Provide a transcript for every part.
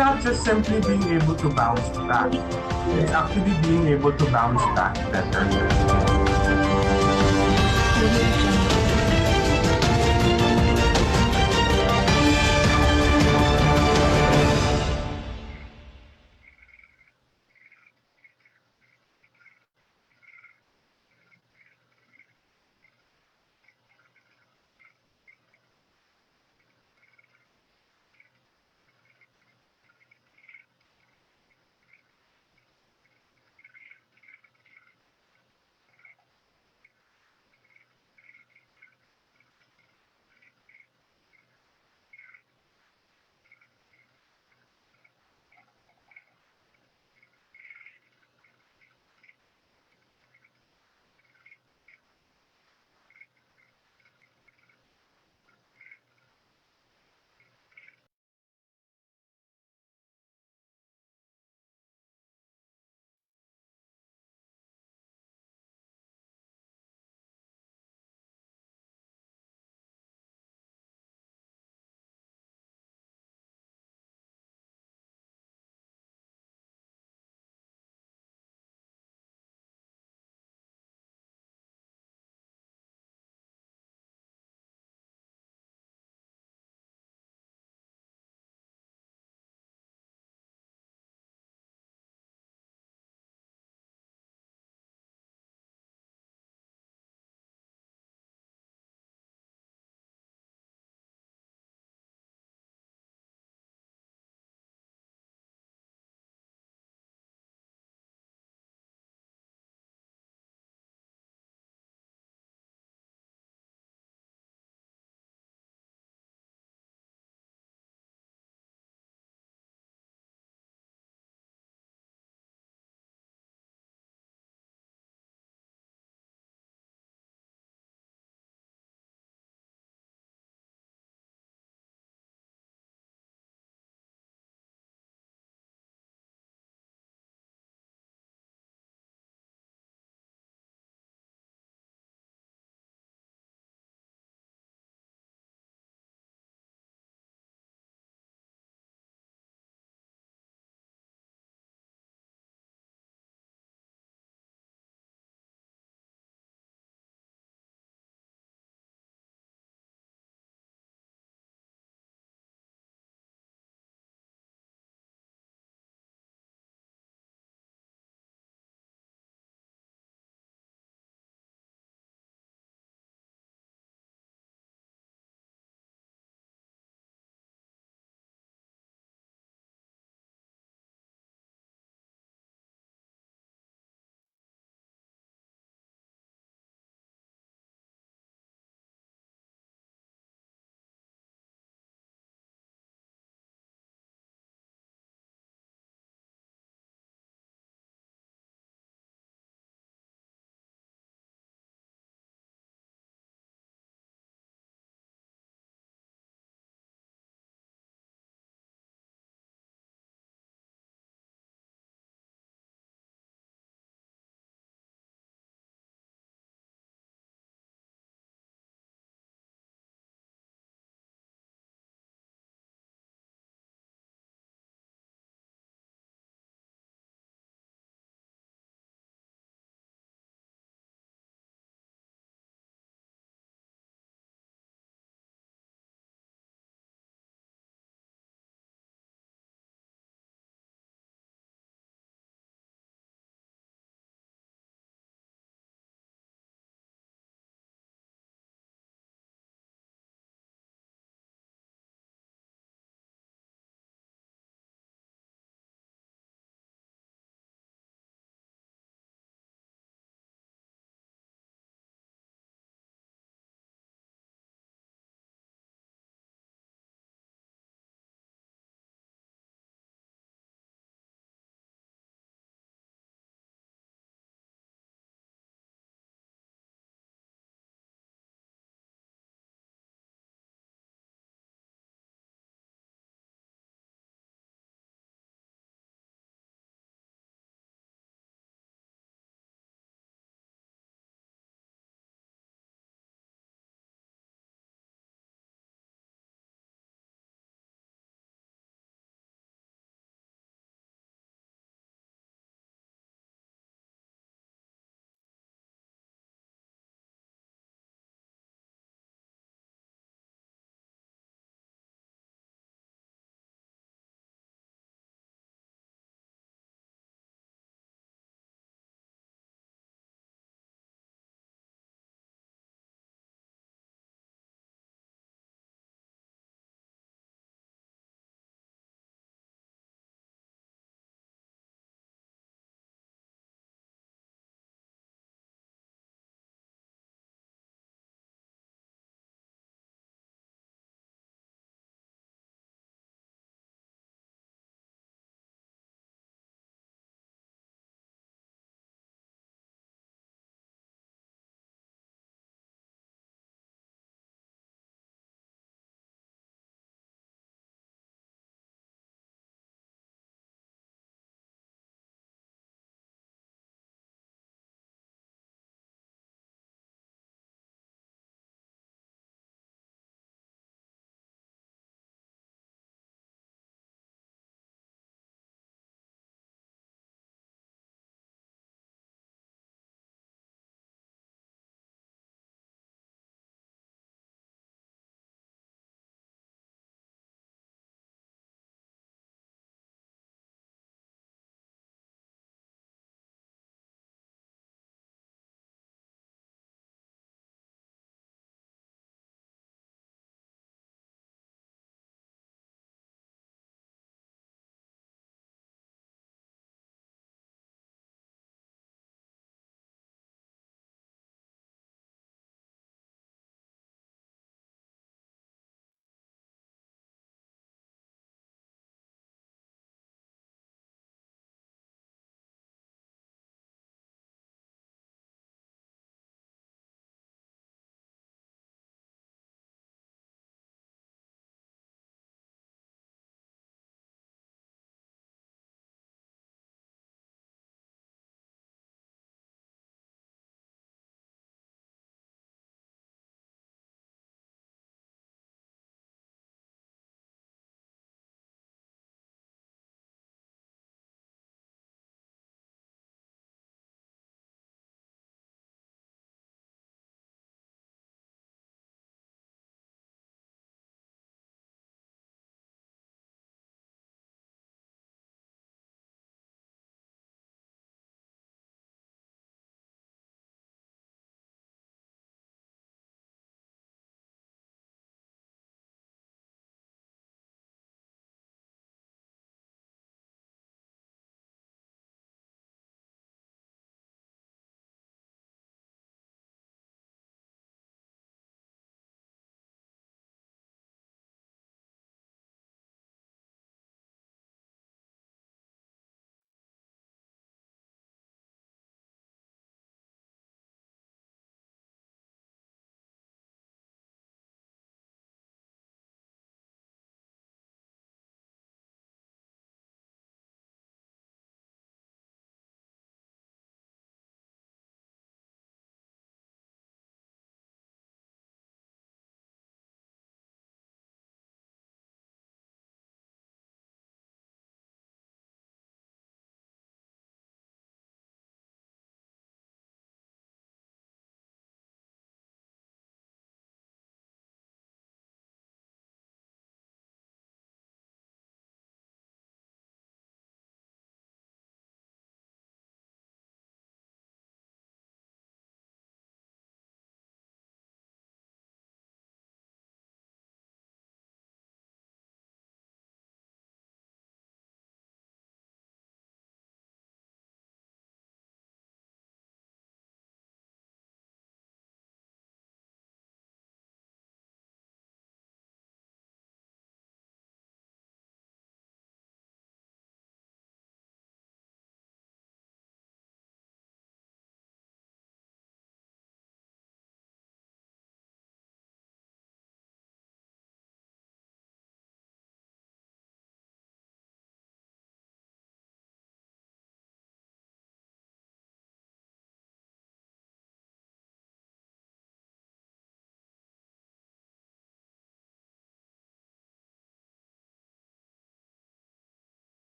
not just simply being able to bounce back. It's actually being able to bounce back better.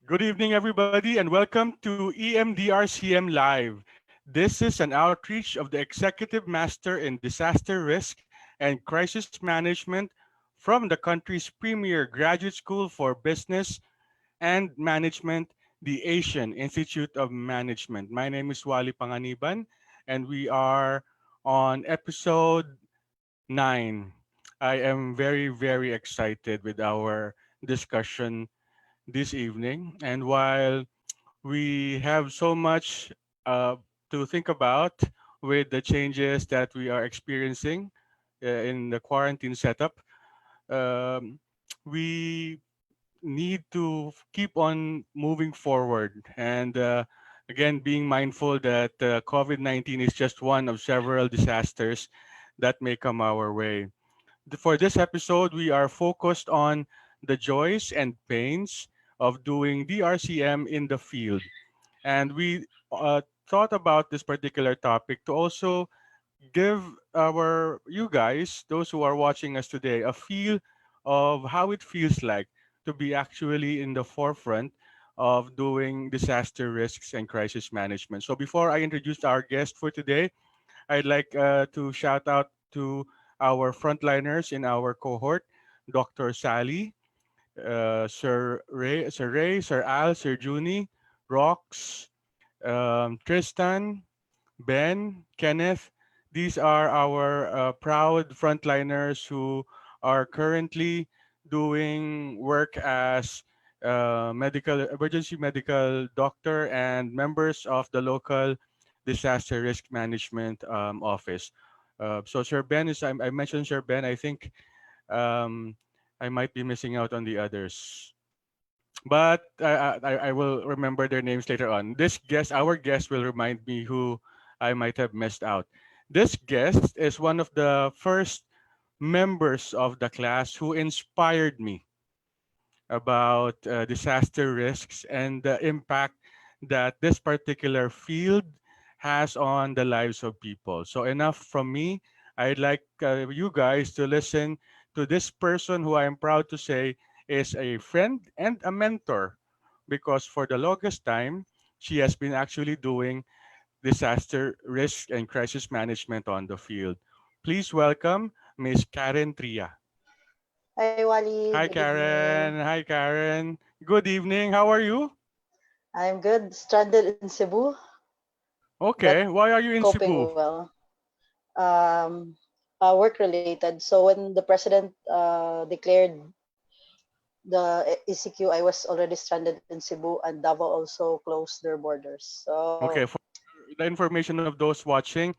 Good evening, everybody, and welcome to EMDRCM Live. This is an outreach of the Executive Master in Disaster Risk and Crisis Management from the country's premier graduate school for business and management, the Asian Institute of Management. My name is Wally Panganiban, and we are on episode 9. I am very, very excited with our discussion this evening. And while we have so much uh, to think about with the changes that we are experiencing in the quarantine setup, um, we need to keep on moving forward. And again, being mindful that COVID 19 is just one of several disasters that may come our way. For this episode, we are focused on the joys and pains of doing DRCM in the field. And we thought about this particular topic to also give our you guys, those who are watching us today, a feel of how it feels like to be actually in the forefront of doing disaster risks and crisis management. So before I introduce our guest for today, I'd like to shout out to our frontliners in our cohort, Dr. Sally, Sir Ray, Sir Al, Sir Juni, Rox, Tristan, Ben, Kenneth. These are our proud frontliners who are currently doing work as medical emergency medical doctor and members of the local disaster risk management office. So Sir Ben I mentioned Sir Ben. I think um, I might be missing out on the others, but I will remember their names later on. Our guest, will remind me who I might have missed out. This guest is one of the first members of the class who inspired me about disaster risks and the impact that this particular field has on the lives of people. So, enough from me. I'd like you guys to listen to this person who I am proud to say is a friend and a mentor because for the longest time, she has been actually doing disaster risk and crisis management on the field. Please welcome Miss Karen Tria. Hi, Wally. Hi, Good evening. Karen. Hi, Karen. Good evening. How are you? I'm good. Stranded in Cebu, but Okay. Why are you in coping Cebu? well. Um, Work related. So when the president declared the ECQ, I was already stranded in Cebu, and Davao also closed their borders. So Okay. For the information of those watching,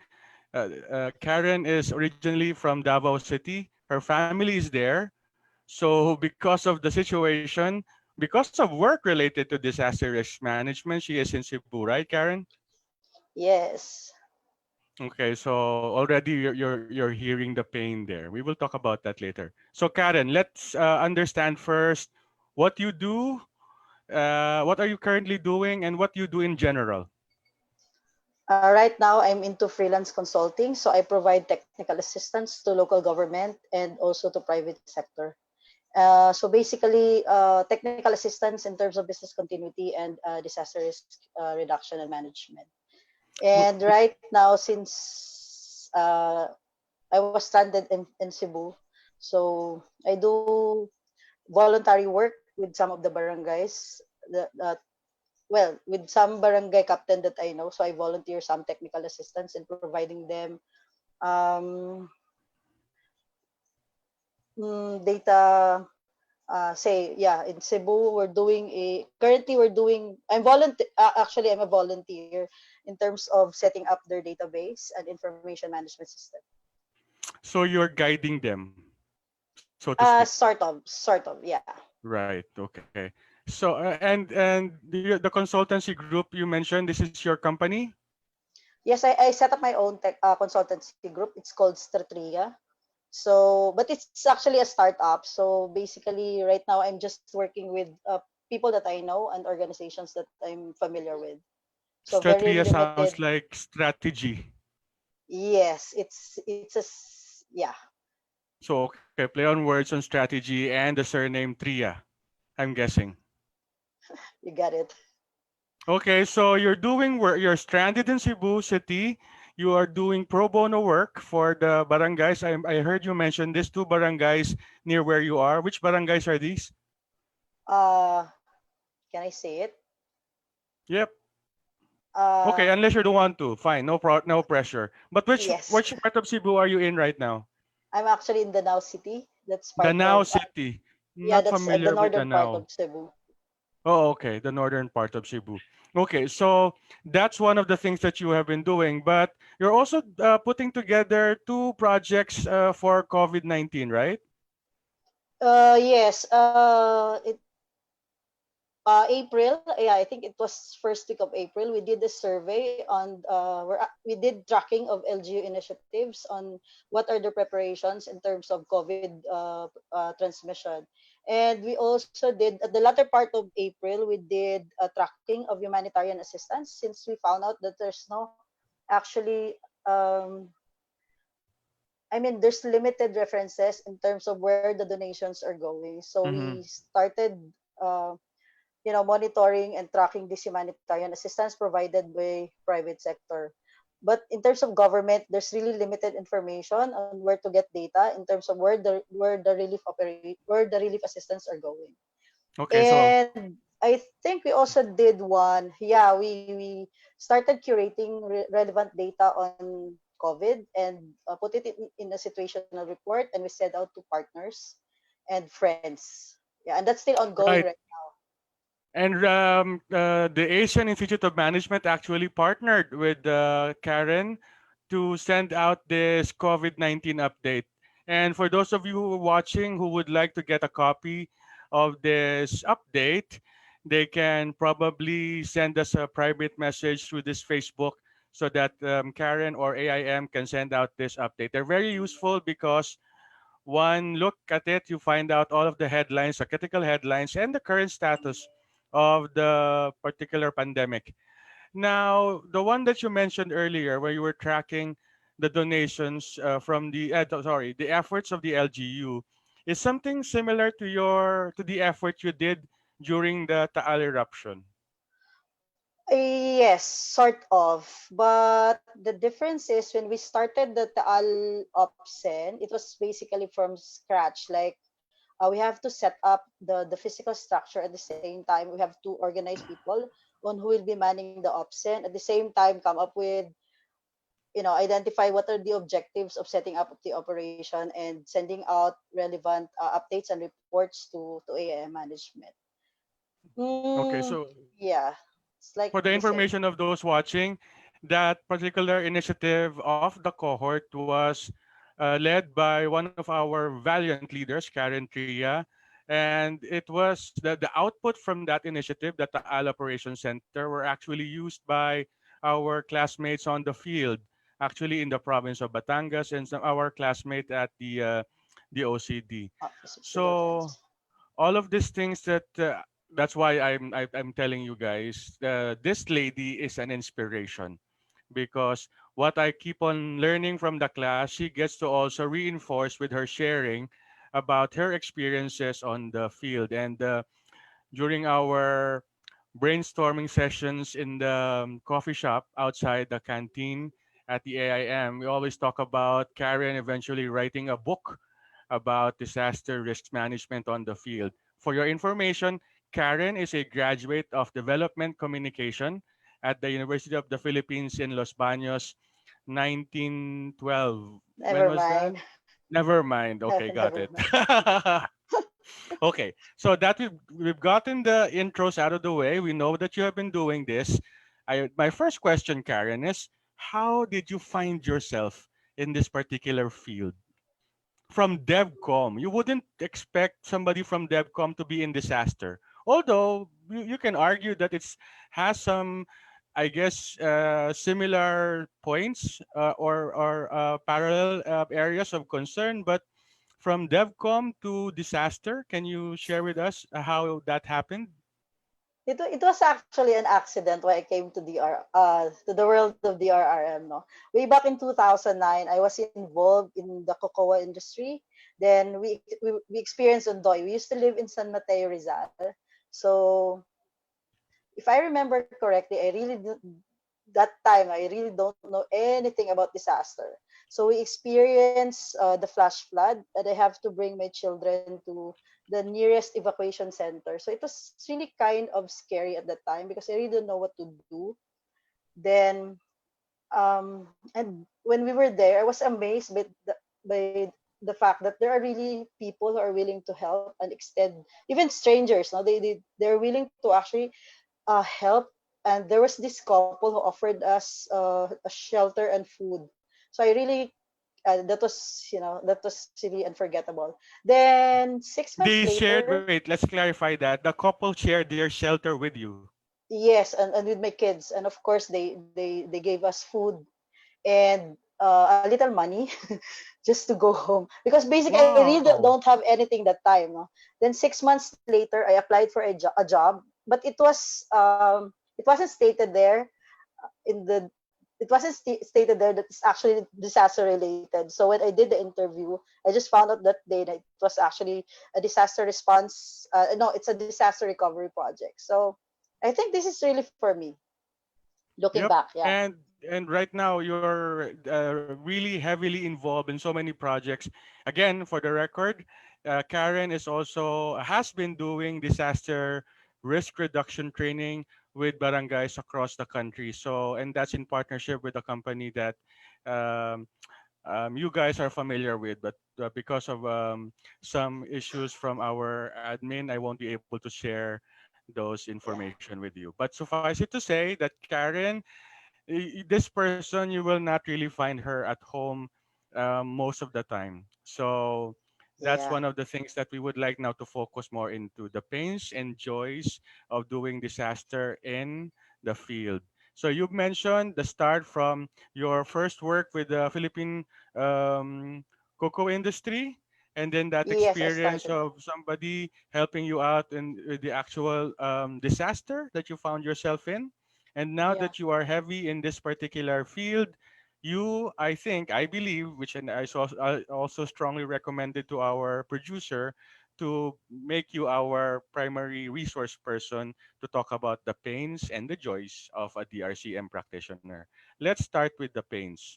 Karen is originally from Davao City. Her family is there. So, because of the situation, because of work related to disaster risk management, she is in Cebu, right, Karen? yes. Okay, so already you're hearing the pain there. We will talk about that later. So, Karen, let's understand first what you do, what are you currently doing, and what you do in general. Right now, I'm into freelance consulting. So I provide technical assistance to local government and also to private sector. So basically, technical assistance in terms of business continuity and disaster risk reduction and management. W- And right now, since I was stranded in Cebu, so I do voluntary work with some of the barangays. With some barangay captain that I know, so I volunteer some technical assistance in providing them um, data. Say yeah, in Cebu we're doing a currently we're doing I'm volunteer actually I'm a volunteer in terms of setting up their database and information management system. So you're guiding them, so to speak. Sort of, yeah. Right. Okay. So and the consultancy group you mentioned, this is your company. Yes, I set up my own tech consultancy group. It's called Stratria. So, but it's actually a startup. So basically, right now I'm just working with people that I know and organizations that I'm familiar with. So very Stratria limited. sounds like strategy. Yes, yeah. So okay, play on words on strategy and the surname Tria, I'm guessing. You got it. Okay, so you're doing work. You're stranded in Cebu City. You are doing pro bono work for the barangays. I heard you mention these two barangays near where you are. Which barangays are these? Uh, can I say it? Yep. Okay, Uh, unless you don't want to, fine. No pressure. But yes. which part of Cebu are you in right now? I'm actually in Danao City. That's part Danao of, City. yeah, Not that's the familiar with northern part Danao. of Cebu. Oh, okay, the northern part of Cebu. Okay, so that's one of the things that you have been doing, but you're also putting together two projects for COVID-19, right? Yes. April, yeah, I think it was first week of April. We did a survey on we did tracking of LGU initiatives on what are the preparations in terms of COVID transmission, and we also did at the latter part of April we did a tracking of humanitarian assistance since we found out that there's no actually I mean, there's limited references in terms of where the donations are going. So Mm-hmm. we started monitoring and tracking this humanitarian assistance provided by private sector. But in terms of government, there's really limited information on where to get data in terms of where the relief assistance are going. Okay, so And I think we also did one. Yeah, we started curating relevant data on COVID and put it in a situational report, and we sent out to partners and friends. Yeah, and that's still ongoing right. right. And the Asian Institute of Management actually partnered with Karen to send out this COVID-19 update. And for those of you watching who would like to get a copy of this update, they can probably send us a private message through this Facebook so that Karen or AIM can send out this update. They're very useful because one look at it, you find out all of the headlines, the critical headlines, and the current status of the particular pandemic. Now, the one that you mentioned earlier, where you were tracking the donations from the efforts of the LGU, is something similar to the effort you did during the Taal eruption. Yes, sort of. But the difference is when we started the Taal Opsen, it was basically from scratch. Like we have to set up the physical structure at the same time. We have to organize people on who will be manning the Opsen. At the same time, come up with identify what are the objectives of setting up the operation and sending out relevant updates and reports to AIM management. Okay, Mm, so yeah, it's like for the the same. information of those watching, that particular initiative of the cohort was led by one of our valiant leaders, Karen Tria. And it was the output from that initiative, the Taal Operations Center, were actually used by our classmates on the field, actually in the province of Batangas, and some our classmate at the OCD. Office of Civil So Defense. all of these things that's why I'm telling you guys, this lady is an inspiration because what I keep on learning from the class, she gets to also reinforce with her sharing about her experiences on the field. And during our brainstorming sessions in the coffee shop outside the canteen at the AIM, we always talk about Karen eventually writing a book about disaster risk management on the field. For your information, Karen is a graduate of development communication at the University of the Philippines in Los Baños, 1912. When Never was that? mind. Never mind. Okay, got Never it. mind. Okay, so that we've gotten the intros out of the way. We know that you have been doing this. My first question, Karen, is how did you find yourself in this particular field? From DevCom. You wouldn't expect somebody from DevCom to be in disaster. Although you can argue that it's has some, I guess, similar points or parallel areas of concern. But from DevCom to disaster, can you share with us how that happened? It was actually an accident why I came to to the world of DRRM. No, way back in 2009, I was involved in the cocoa industry. Then we experienced Ondoy. We used to live in San Mateo, Rizal. So if I remember correctly, that time I really don't know anything about disaster. So we experienced the flash flood, and I have to bring my children to the nearest evacuation center. So it was really kind of scary at that time because I really don't know what to do. Then and when we were there, I was amazed by the fact that there are really people who are willing to help and extend, even strangers. No, they're willing to actually help. And there was this couple who offered us a shelter and food. So I really that was really unforgettable. Then 6 months They shared, later, wait, let's clarify that. The couple shared their shelter with you. yes, and with my kids, and of course they gave us food and a little money just to go home, because basically I really Wow. don't have anything that time, no? Then 6 months later I applied for a job, but it wasn't stated there in the it wasn't stated there that it's actually disaster related. So when I did the interview, I just found out that day that it was actually a disaster response, no, it's a disaster recovery project. So I think this is really for me, looking Yep. back. Yeah. And right now you're really heavily involved in so many projects. Again, for the record, Karen is also has been doing disaster risk reduction training with barangays across the country. So, and that's in partnership with a company that um, you guys are familiar with, but because of some issues from our admin, I won't be able to share those Yeah. information with you. But suffice it to say that Karen, this person, you will not really find her at home most of the time. So that's Yeah. one of the things that we would like now to focus more into the pains and joys of doing disaster in the field. So you mentioned the start from your first work with the Philippine um, cocoa industry, and then that Yes, I experience started. of somebody helping you out in with the actual disaster that you found yourself in. And now Yeah. that you are heavy in this particular field, you, I think, I believe, which and I also strongly recommended to our producer to make you our primary resource person to talk about the pains and the joys of a DRCM practitioner. Let's start with the pains.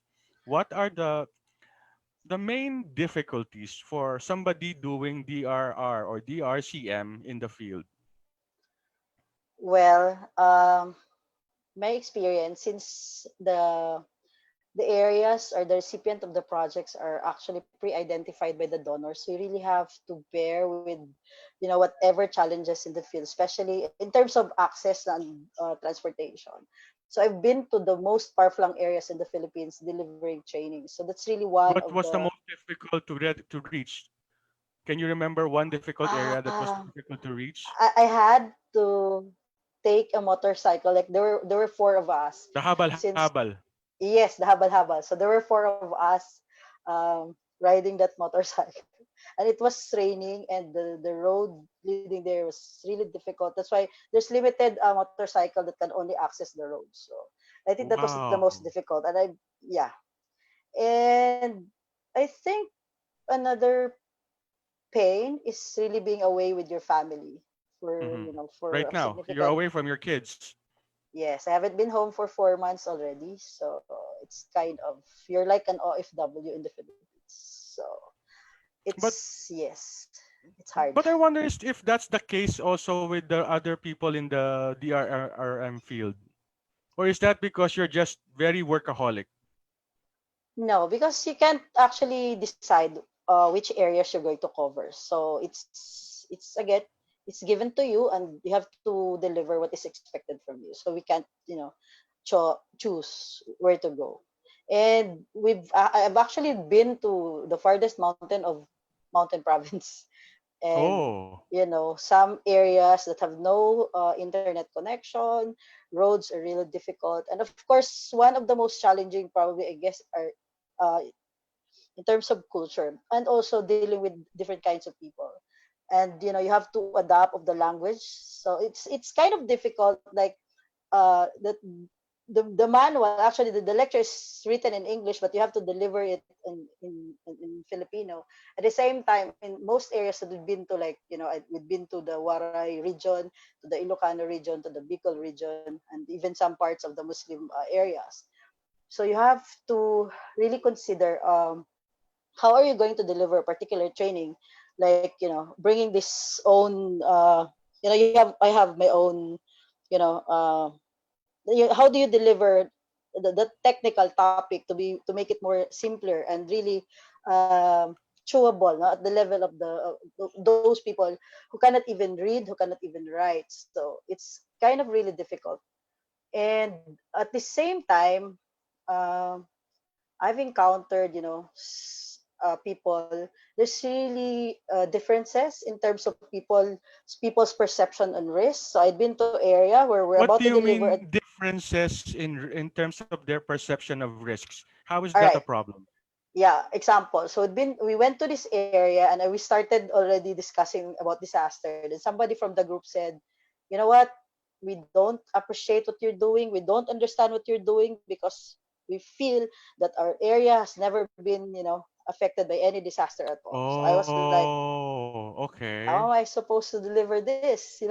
What are the main difficulties for somebody doing DRR or DRCM in the field? Well, my experience, since the areas or the recipient of the projects are actually pre-identified by the donors, so you really have to bear with, whatever challenges in the field, especially in terms of access and transportation. So I've been to the most far-flung areas in the Philippines delivering training. So that's really one What of was the the most difficult to reach? Can you remember one difficult area that was uh, difficult to reach? I had to take a motorcycle. Like there were four of us. The habal Since habal. Yes, the habal habal. So there were four of us riding that motorcycle, and it was raining, and the road leading there was really difficult. That's why there's limited motorcycle that can only access the road. So I think that was the most Wow. difficult. And yeah, and I think another pain is really being away with your family for Hmm. for Right a now, you're significant. away from your kids. Yes, I haven't been home for 4 months already, so it's kind of, you're like an OFW in the Philippines. So But it's hard. I wonder if that's the case also with the other people in the DRRM field, or is that because you're just very workaholic? No, because you can't actually decide which areas you're going to cover. So it's again, it's given to you, and you have to deliver what is expected from you. So we can't, choose where to go. And I've actually been to the farthest mountain of Mountain Province, and Oh, some areas that have no internet connection, roads are really difficult, and of course one of the most challenging, probably, I guess, are in terms of culture, and also dealing with different kinds of people. And you have to adapt of the language, so it's kind of difficult. Like the manual, actually, the lecture is written in English, but you have to deliver it in Filipino. At the same time, in most areas that we've been to, like, we've been to the Waray region, to the Ilocano region, to the Bicol region, and even some parts of the Muslim areas. So you have to really consider, how are you going to deliver a particular training, like, bringing this own, I have my own, you know, how do you deliver the technical topic to make it more simpler and really chewable, no? At the level of those people who cannot even read, who cannot even write. So it's kind of really difficult. And at the same time, um, I've encountered, people. There's really differences in terms of people's perception on risk. So I'd been to area where we're What about do to you deliver. mean differences in terms of their perception of risks? How is All that a right. problem? Yeah, example. So we went to this area and we started already discussing about disaster. Then somebody from the group said, "You know what? We don't appreciate what you're doing. We don't understand what you're doing because we feel that our area has never been, affected by any disaster at all." So I was like, Oh, how okay. am I supposed to deliver this? You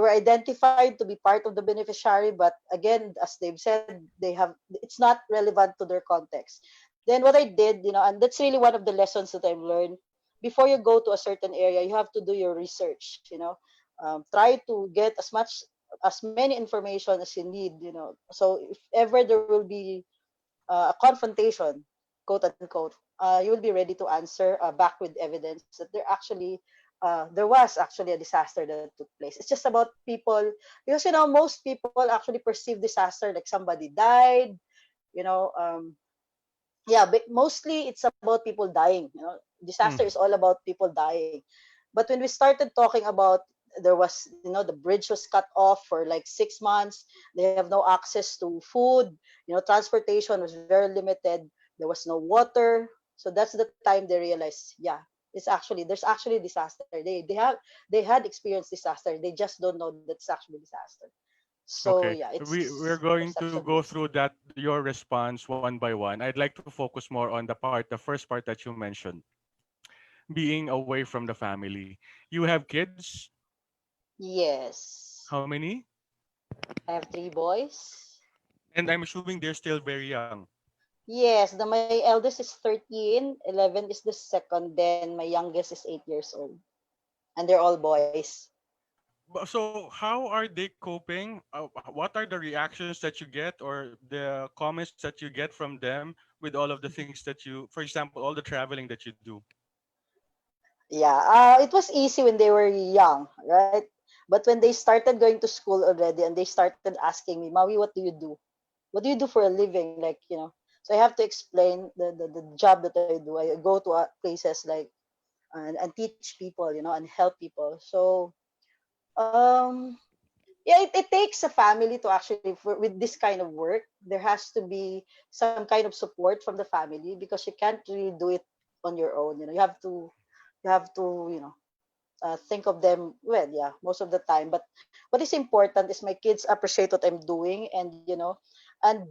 were identified to be part of the beneficiary, but again, as they've said, it's not relevant to their context. Then what I did, and that's really one of the lessons that I've learned. Before you go to a certain area, you have to do your research. Try to get as many information as you need. So if ever there will be a confrontation, quote unquote, you will be ready to answer back with evidence that there was actually a disaster that took place. It's just about people, because most people actually perceive disaster like somebody died, you know. Yeah, but mostly it's about people dying. Disaster is Hmm. all about people dying. But when we started talking about, there was, the bridge was cut off for like 6 months. They have no access to food. Transportation was very limited. There was no water. So that's the time they realized, yeah, there's actually disaster. They had experienced disaster. They just don't know that it's actually disaster. So Okay. yeah, We're it's going to perception go based. through that your response one by one. I'd like to focus more on the first part that you mentioned, being away from the family. You have kids? Yes. How many? I have three boys. And I'm assuming they're still very young. Yes, my eldest is 13, 11 is the second, then my youngest is 8 years old. And they're all boys. So how are they coping? What are the reactions that you get or the comments that you get from them with all of the things that you, for example, all the traveling that you do? Yeah, it was easy when they were young, right? But when they started going to school already and they started asking me, Maui, what do you do? What do you do for a living? Like, so I have to explain the job that I do. I go to places like, and teach people, and help people. So, um, yeah, it takes a family to actually, with this kind of work, there has to be some kind of support from the family because you can't really do it on your own. You have to think of them, well, yeah, most of the time. But what is important is my kids appreciate what I'm doing, and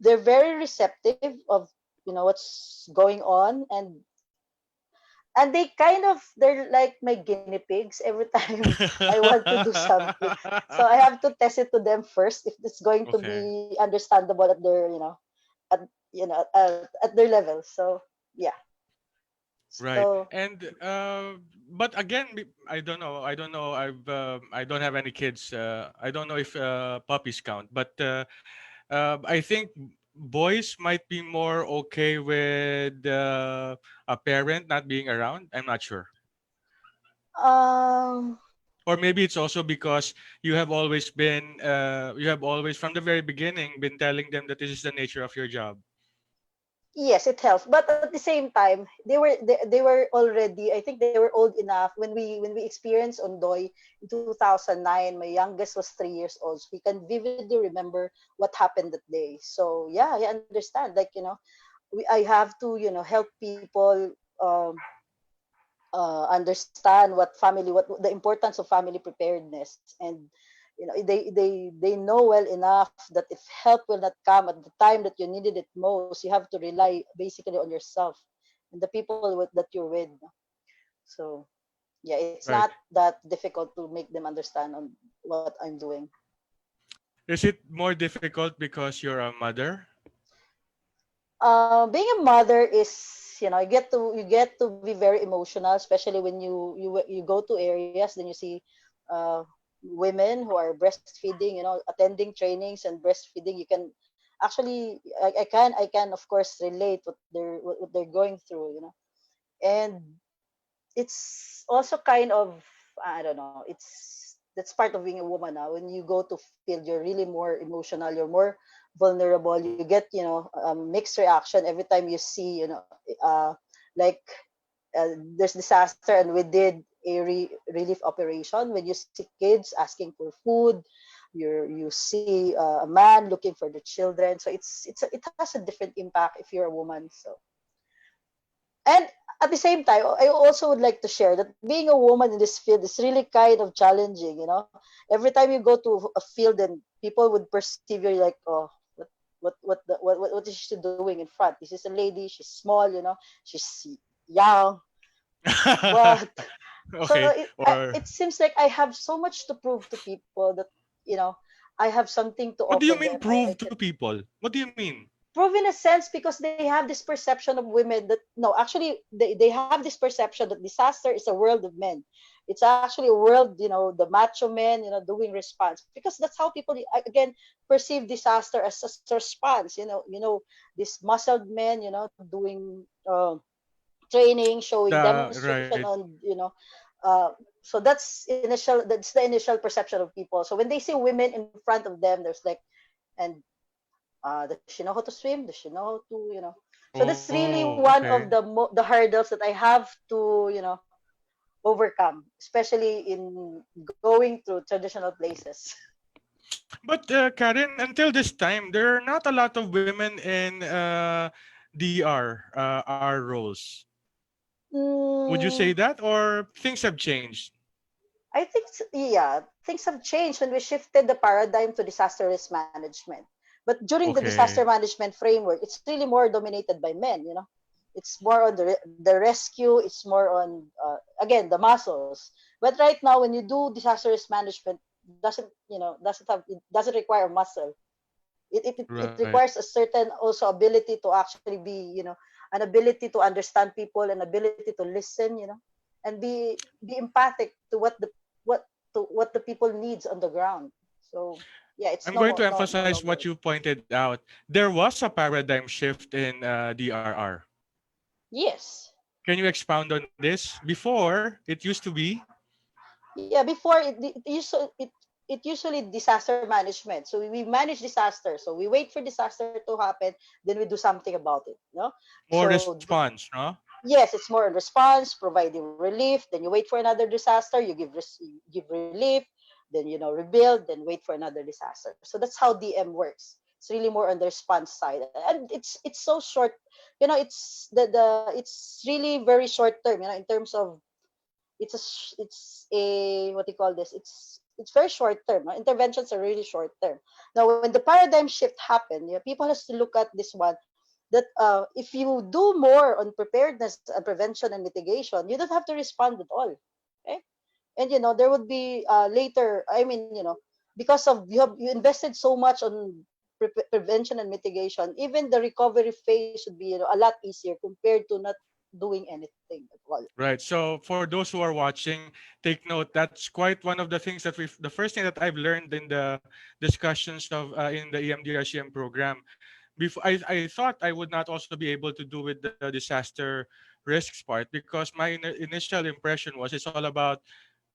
they're very receptive of what's going on, and they're like my guinea pigs every time I want to do something. So I have to test it to them first if it's going to Okay. be understandable at their at at their level. So yeah. Right. So And but again, I don't know. I don't know. I don't have any kids. I don't know if puppies count, but I think boys might be more okay with a parent not being around. I'm not sure. um Or maybe it's also because you have always from the very beginning been telling them that this is the nature of your job. yes, it helps, but at the same time they were already, I think they were old enough when we experienced Ondoy in 2009. My youngest was 3 years old, so he can vividly remember what happened that day. So yeah, I understand, like, I have to help people understand what the importance of family preparedness. And They know well enough that if help will not come at the time that you needed it most, you have to rely basically on yourself and the people that you're with. So yeah, it's not Right. that difficult to make them understand on what I'm doing. Is it more difficult because you're a mother? Being a mother is, you get to be very emotional, especially when you go to areas, then you see uh, women who are breastfeeding, attending trainings and breastfeeding. You can actually, I can of course relate what they're going through, and it's also kind of, I don't know, that's part of being a woman now. When you go to field, you're really more emotional, you're more vulnerable. You get, mixed reaction every time you see, like there's disaster and we did a relief operation. When you see kids asking for food, you see a man looking for the children. So it has a different impact if you're a woman. So, and at the same time, I also would like to share that being a woman in this field is really kind of challenging. Every time you go to a field, and people would perceive you like, oh, what is she doing in front? This is a lady. She's small. She's young. What? So Okay. Or it seems like I have so much to prove to people that you know I have something to what do offer you mean them. I prove can to people? What do you mean? prove in a sense because they have this perception of women that no, actually they have this perception that disaster is a world of men. It's actually a world, the macho men, doing response, because that's how people again perceive disaster as a response. This muscled men, doing training, showing Right. demonstration on, uh, so that's the initial perception of people. So when they see women in front of them, there's like, and does she know how to swim? Does she know how to, So that's really Oh, one okay. of the hurdles that I have to, overcome, especially in going through traditional places. But Karen, until this time, there are not a lot of women in DR, our roles. Would you say Mm, that, or things have changed? I think, yeah, things have changed when we shifted the paradigm to disaster risk management. But during the disaster Okay. management framework, it's really more dominated by men. It's more on the rescue. It's more on again the muscles. But right now, when you do disaster risk management, it doesn't require muscle. It Right. requires a certain also ability to actually be, an ability to understand people, an ability to listen, and be empathic to what the people needs on the ground. So yeah, it's I'm going to no emphasize longer. what you pointed out. There was a paradigm shift in DRR. Yes. Can you expound on this? Before, it used to be Yeah, before it usually disaster management. So we manage disaster. So we wait for disaster to happen, then we do something about it. more So response, no? yes, it's more on response, providing relief. Then you wait for another disaster. You give relief. Then rebuild. Then wait for another disaster. So that's how DM works. It's really more on the response side, and it's so short. It's really very short term. In terms of it's a what do you call this? It's very short term. No? Interventions are really short term. Now, when the paradigm shift happened, people has to look at this one that if you do more on preparedness and prevention and mitigation, you don't have to respond at all. Okay? And there would be later. I mean, because of you invested so much on prevention and mitigation, even the recovery phase should be a lot easier compared to not doing anything at all. Right. So for those who are watching, take note. That's quite one of the things that the first thing that I've learned in the discussions of in the EMDRCM program. Before I thought I would not also be able to do with the disaster risks part because my initial impression was it's all about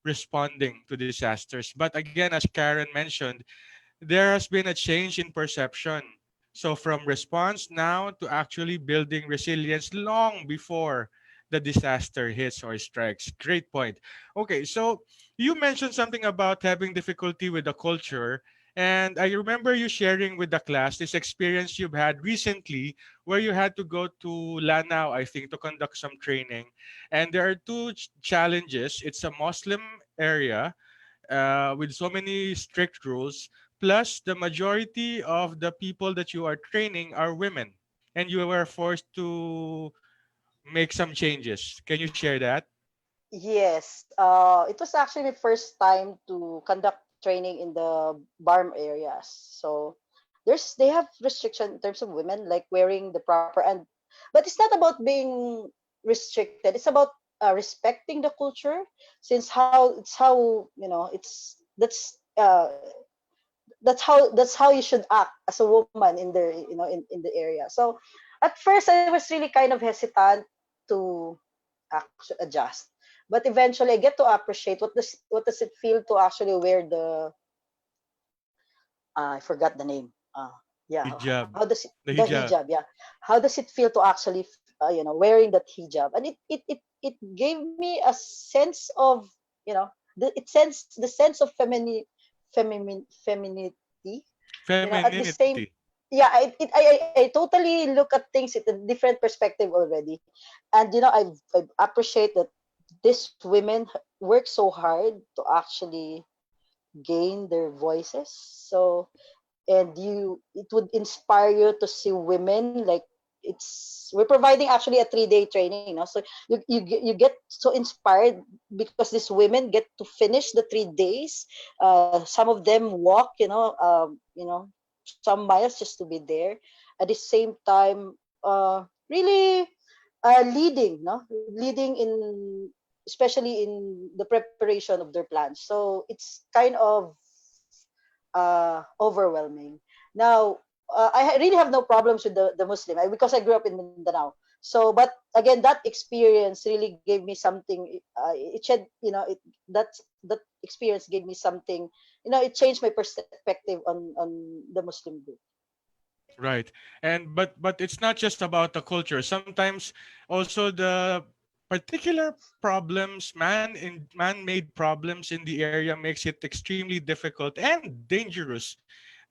responding to disasters. But again, as Karen mentioned, there has been a change in perception. So from response now to actually building resilience long before the disaster hits or strikes. Great point. Okay, so you mentioned something about having difficulty with the culture. And I remember you sharing with the class this experience you've had recently where you had to go to Lanao, I think, to conduct some training. And there are two challenges. It's a Muslim area with so many strict rules. Plus, the majority of the people that you are training are women, and you were forced to make some changes. Can you share that? Yes, it was actually my first time to conduct training in the barm areas. So they have restriction in terms of women like wearing the proper, and but it's not about being restricted. It's about respecting the culture, since how it's how that's how you should act as a woman in the in the area. So at first I was really kind of hesitant to actually adjust, but eventually I get to appreciate what does it feel to actually wear the I forgot the name. Yeah, Hijab. how does it, The the hijab. hijab? Yeah, how does it feel to actually wearing that hijab? And it gave me a sense of the sense of femininity. At the same, Femininity. yeah, I totally look at things in a different perspective already, and I appreciate that these women work so hard to actually gain their voices. So and it would inspire you to see women like we're providing actually a 3-day training, so you get so inspired because these women get to finish the 3 days. Some of them walk, some miles just to be there. At the same time, really leading, no leading in, especially in the preparation of their plans. So it's kind of overwhelming. Now, really have no problems with the Muslim, because I grew up in Mindanao. So, but again, that experience really gave me something. It shed, that experience gave me something. It changed my perspective on the Muslim group. Right. And but it's not just about the culture. Sometimes also the particular problems, man-made problems in the area makes it extremely difficult and dangerous.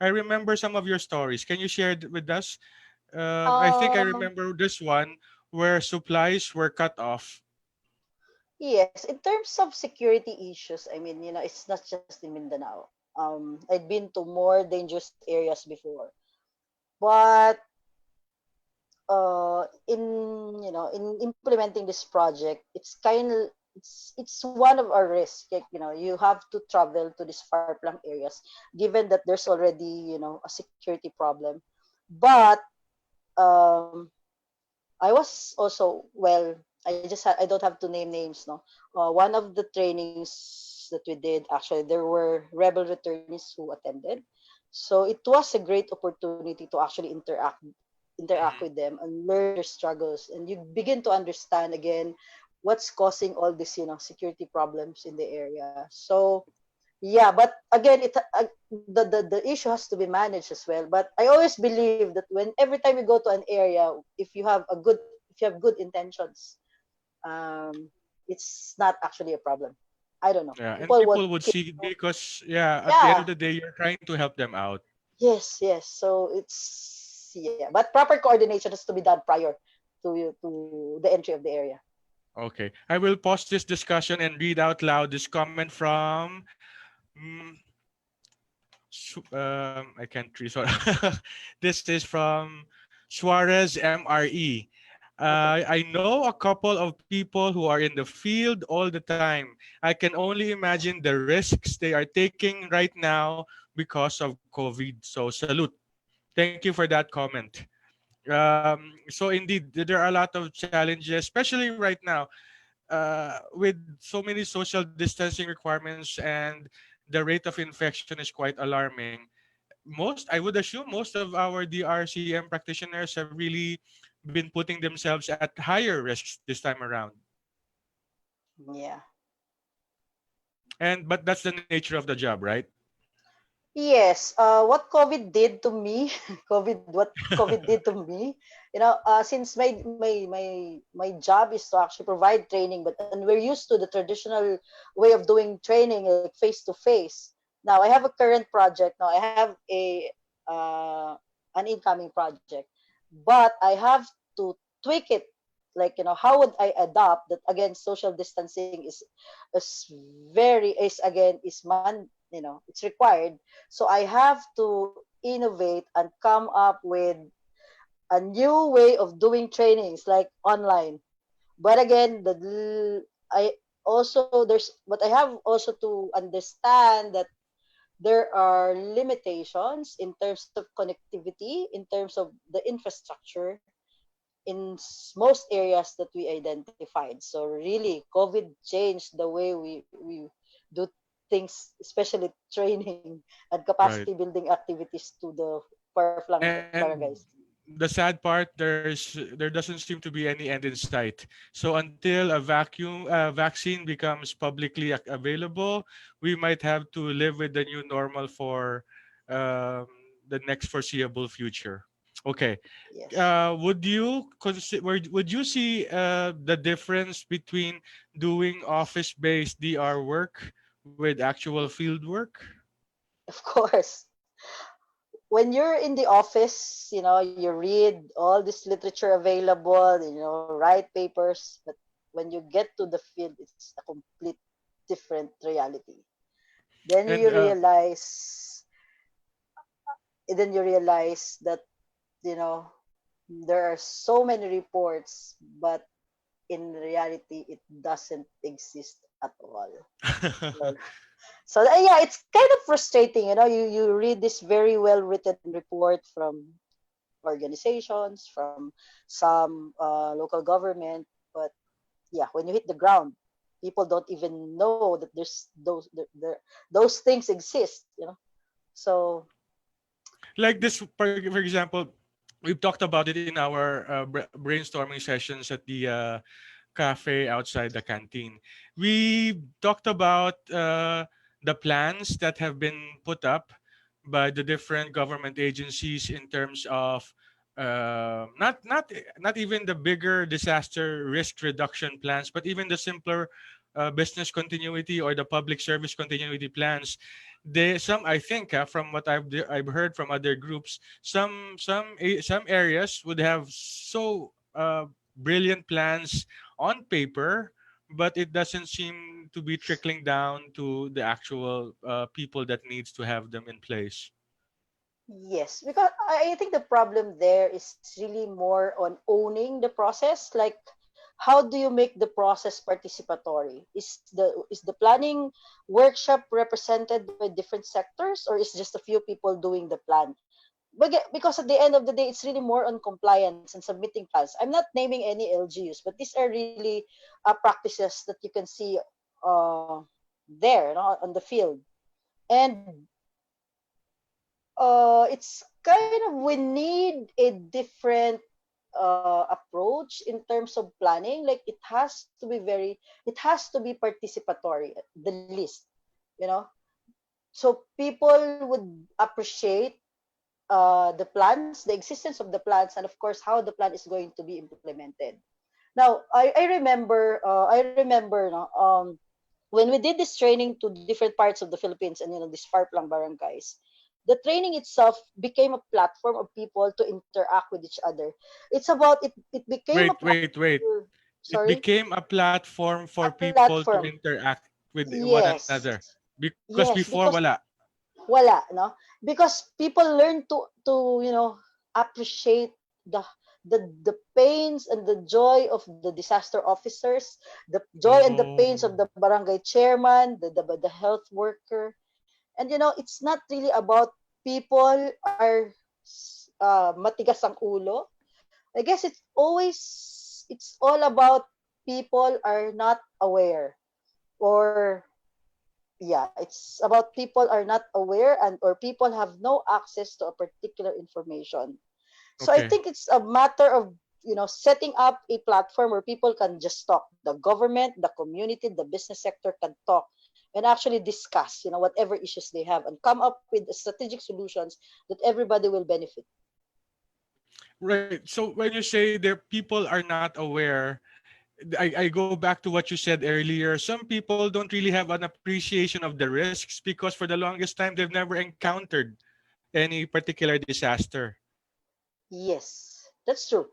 I remember some of your stories. Can you share with us? I think I Um, remember this one where supplies were cut off. yes, in terms of security issues, I mean, it's not just in Mindanao. I've been to more dangerous areas before, but in implementing this project, it's one of our risks. Like, you have to travel to these far flung areas, given that there's already a security problem. But um I was also, well, I don't have to name names, no. One of the trainings that we did, actually, there were rebel returnees who attended. So it was a great opportunity to actually interact Mhm. with them and learn their struggles, and you begin to understand again what's causing all these security problems in the area. So yeah, but again, the issue has to be managed as well. But I always believe that when every time you go to an area, if you have good intentions, um it's not actually a problem. I don't know, Yeah, and people people won't would kill see you. because yeah, at the end Yeah, of the day, you're trying to help them out. yes, so it's, yeah, but proper coordination has to be done prior to the entry of the area. Okay, I will pause this discussion and read out loud this comment from. mm, I can't read. Sorry. This is from Suarez MRE. Okay. I know a couple of people who are in the field all the time. I can only imagine the risks they are taking right now because of COVID. So salute. Thank you for that comment. So indeed, there are a lot of challenges, especially right now, with so many social distancing requirements, and the rate of infection is quite alarming. I would assume most of our DRCM practitioners have really been putting themselves at higher risks this time around. Yeah. But that's the nature of the job, right? Yes, what COVID did to me, what COVID did to me, since my job is to actually provide training, but and we're used to the traditional way of doing training, like face to face. Now I have a current project. Now I have uh, an incoming project, but I have to tweak it like, how would I adapt that? Again, social distancing is it's required. So I have to innovate and come up with a new way of doing trainings like online. But again, I also there's but I have also to understand that there are limitations in terms of connectivity, in terms of the infrastructure in most areas that we identified. So really, COVID changed the way we do things, especially training and Right. capacity building activities to the far-flung And barangays. the sad part, there doesn't seem to be any end in sight. So until a vaccine becomes publicly available, we might have to live with the new normal for um, the next foreseeable future. Okay. Yes. Would you see the difference between doing office-based DR work with actual field work? Of course. When you're in the office, you read all this literature available, write papers, but when you get to the field, it's a complete different reality. Then And you realize, that, you know, there are so many reports, but in reality, it doesn't exist at all. So, yeah, it's kind of frustrating. You read this very well written report from organizations, from some local government. But yeah, when you hit the ground, people don't even know that there's those things exist. So like this, for example, we've talked about it in our brainstorming sessions at the cafe outside the canteen. We talked about the plans that have been put up by the different government agencies in terms of not even the bigger disaster risk reduction plans, but even the simpler business continuity or the public service continuity plans. Some, I think, from what I've heard from other groups, some areas would have so brilliant plans on paper, but it doesn't seem to be trickling down to the actual people that needs to have them in place. yes, because I think the problem there is really more on owning the process. Like, how do you make the process participatory? Is the planning workshop represented by different sectors, or is just a few people doing the plan? Because at the end of the day, it's really more on compliance and submitting plans. I'm not naming any LGUs, but these are really practices that you can see uh, there, on the field. And it's kind of, we need a different approach in terms of planning. Like, it has to be participatory at the least, you know. So people would appreciate the plans, the existence of the plans, and of course how the plan is going to be implemented. Now, I remember, no, when we did this training to different parts of the Philippines and these far-flung barangays, the training itself became a platform of people to interact with each other. It's about it. It became a Wait. platform. It Sorry, became a platform a for people to platform. interact with one Yes, another. Because yes, before, because wala. wala, no, because people learn to appreciate the pains and the joy of the disaster officers, the joy and the pains of Oh, the barangay chairman, the health worker. And it's not really about people are matigas ang ulo. I guess it's all about people are not aware, or yeah, it's about people are not aware, and or people have no access to a particular information. So I okay. think it's a matter of setting up a platform where people can just talk. The government, the community, the business sector can talk and actually discuss whatever issues they have and come up with strategic solutions that everybody will benefit. Right. So when you say there people are not aware, I go back to what you said earlier. Some people don't really have an appreciation of the risks because for the longest time they've never encountered any particular disaster. Yes, that's true.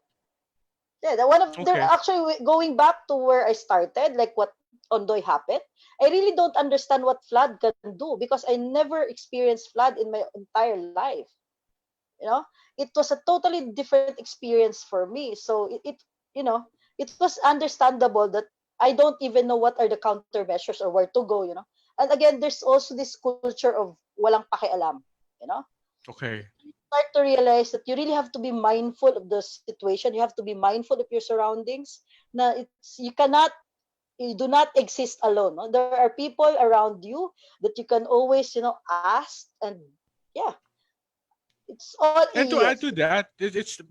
Yeah, the one of they're Okay. actually going back to where I started, like what Ondoy happened. I really don't understand what flood can do because I never experienced flood in my entire life. You know, it was a totally different experience for me. So you know, it was understandable that I don't even know what are the countermeasures or where to go. You know, and again, there's also this culture of walang pakialam. You know, Okay. start to realize that you really have to be mindful of the situation. You have to be mindful of your surroundings. Na you do not exist alone. No? There are people around you that you can always, ask, and yeah, it's all And to add yes, to that,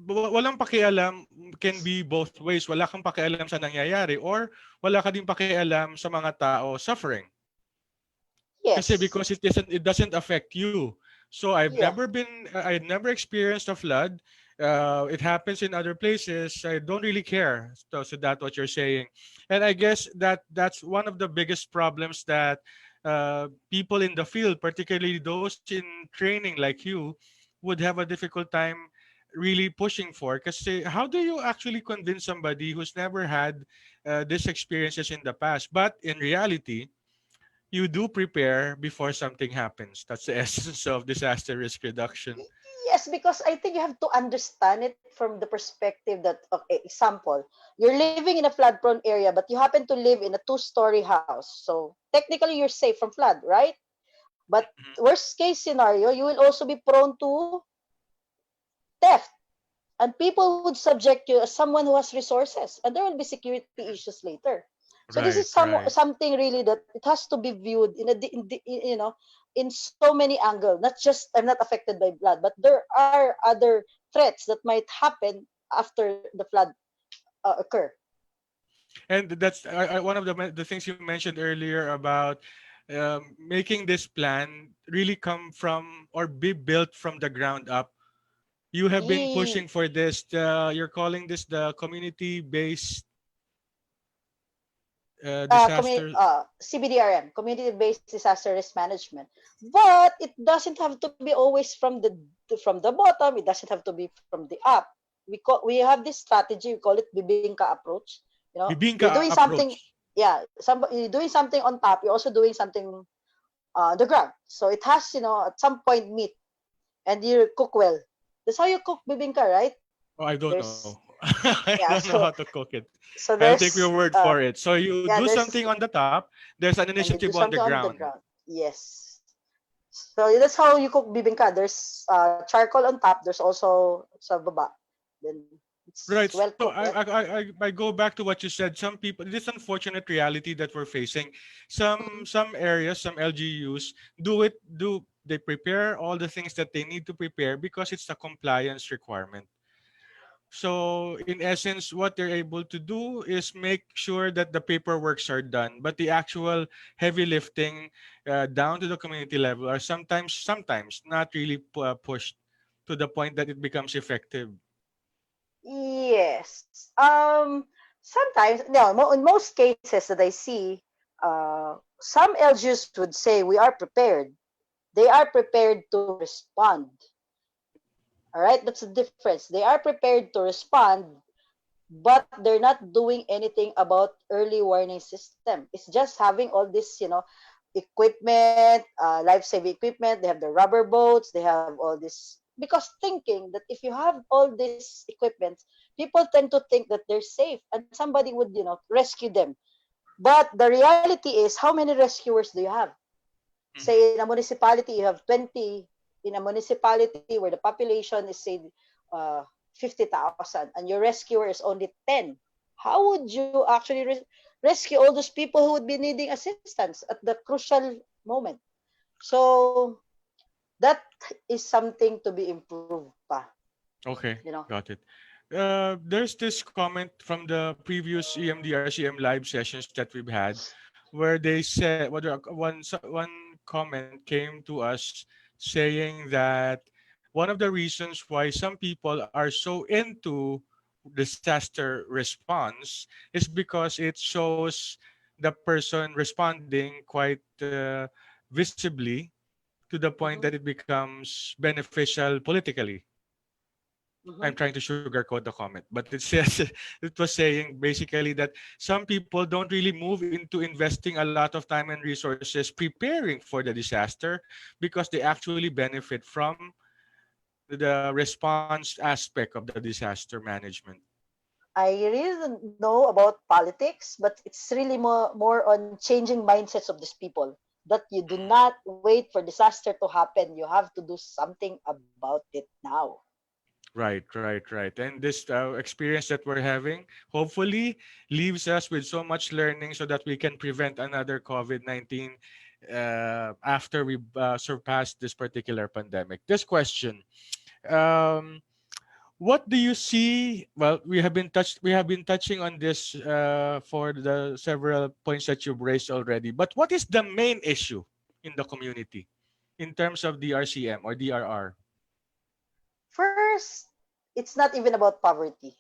walang pakialam can be both ways. Wala kang pakialam sa nangyayari or wala ka din pakialam sa mga tao suffering. Kasi yes, because it doesn't affect you. So yeah. I've never experienced a flood. It happens in other places. I don't really care. So that's what you're saying, and I guess that's one of the biggest problems that people in the field, particularly those in training like you, would have a difficult time really pushing for. Because how do you actually convince somebody who's never had these experiences in the past? But in reality, you do prepare before something happens. That's the essence of disaster risk reduction. Yes, because I think you have to understand it from the perspective that, okay, example, you're living in a flood prone area, but you happen to live in a two-story house. So technically, you're safe from flood, right? But Mhm. worst case scenario, you will also be prone to theft, and people would subject you as someone who has resources, and there will be security issues later. So this is Right, right. something really that it has to be viewed in so many angles. Not just I'm not affected by flood, but there are other threats that might happen after the flood occur. And that's one of the things you mentioned earlier about making this plan really come from or be built from the ground up. You have been pushing Ye- for this. You're calling this the community-based disaster. CBDRM, community-based disaster risk management. But it doesn't have to be always from the bottom. It doesn't have to be from the up. We have this strategy. We call it bibingka approach. You're Bibingka doing something. approach. Yeah, you're doing something on top. You're also doing something the ground. So it has at some point meat, and you cook well. That's how you cook bibingka, right? Oh, I don't know. There's I don't yeah. know how to cook it. So I'll take your there's word for it. So you do there's something on the top. There's an and you initiative do on the something on the ground. ground. Yes. So that's how you cook bibingka. There's charcoal on top. There's also sa baba. Then it's Right. well So cooked, right? I go back to what you said. Some people, this unfortunate reality that we're facing. Some areas, some LGUs do they prepare all the things that they need to prepare because it's a compliance requirement. So in essence, what they're able to do is make sure that the paperworks are done, but the actual heavy lifting down to the community level are sometimes not really pushed to the point that it becomes effective. Yes. Sometimes, no, in most cases that I see, some LGUs would say we are prepared. They are prepared to respond. All right, that's the difference. They are prepared to respond, but they're not doing anything about early warning system. It's just having all this, equipment, life-saving equipment. They have the rubber boats. They have all this because thinking that if you have all this equipment, people tend to think that they're safe and somebody would, rescue them. But the reality is, how many rescuers do you have? Say in a municipality, you have 20. In a municipality where the population is say uh, 50,000 and your rescuer is only 10, how would you actually rescue all those people who would be needing assistance at the crucial moment? So that is something to be improved pa, Okay, you know. got it. There's this comment from the previous EMDRCM live sessions that we've had, where they said, one comment came to us saying that one of the reasons why some people are so into disaster response is because it shows the person responding quite visibly to the point Mhm. that it becomes beneficial politically. Mhm. I'm trying to sugarcoat the comment, but it says it was saying basically that some people don't really move into investing a lot of time and resources preparing for the disaster because they actually benefit from the response aspect of the disaster management. I really don't know about politics, but it's really more on changing mindsets of these people. That you do not wait for disaster to happen. You have to do something about it now. Right, right, right. And this experience that we're having hopefully leaves us with so much learning so that we can prevent another COVID-19 after we surpass this particular pandemic. This question, um, what do you see? Well, we have been touching on this for the several points that you've raised already. But what is the main issue in the community in terms of DRCM or DRR? First, it's not even about poverty.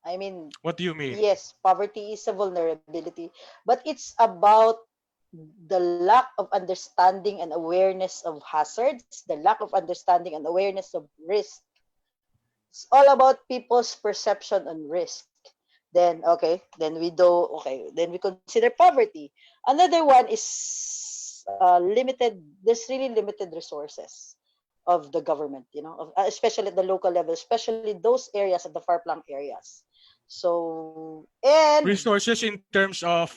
I mean, What do you mean? yes, poverty is a vulnerability, but it's about the lack of understanding and awareness of hazards, the lack of understanding and awareness of risk. It's all about people's perception on risk. Then, okay, then we consider poverty. Another one is there's really limited resources of the government, especially at the local level, especially those areas at the far-flung areas. So, and Resources in terms of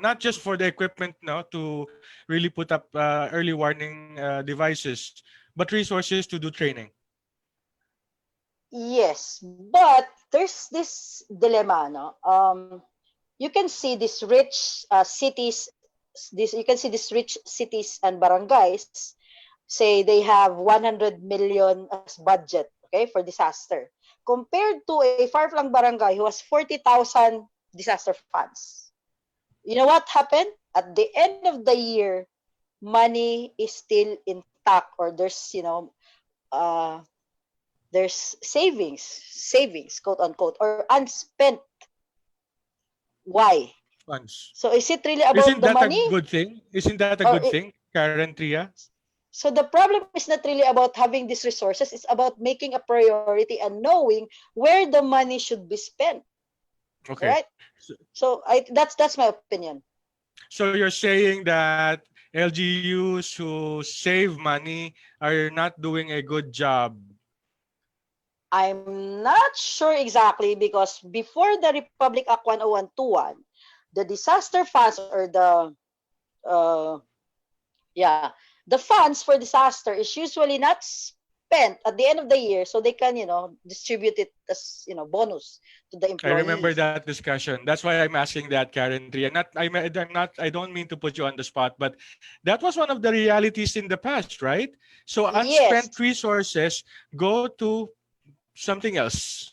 not just for the equipment no to really put up early warning devices, but resources to do training. yes, but there's this dilemma, no? You can see these rich cities, this you can see these rich cities and barangays say they have 100 million as budget, okay, for disaster, compared to a far-flung barangay who has 40,000 disaster funds. You know what happened? At the end of the year, money is still intact, or uh, there's savings, quote unquote, or unspent. Why? Funds. So is it really about Isn't the that a money? good thing? Isn't that a Or good thing, Karen Tria? so the problem is not really about having these resources, it's about making a priority and knowing where the money should be spent, Okay. right? So, So that's my opinion. so you're saying that LGUs who save money are not doing a good job. I'm not sure exactly because before the Republic Act 10121, the disaster funds or uh, yeah, the funds for disaster is usually not spent at the end of the year so they can, distribute it as, bonus to the I remember employees. that discussion. That's why I'm asking that, Karen Tria. I'm not. I don't mean to put you on the spot, but that was one of the realities in the past, right? So Yes. unspent resources go to something else.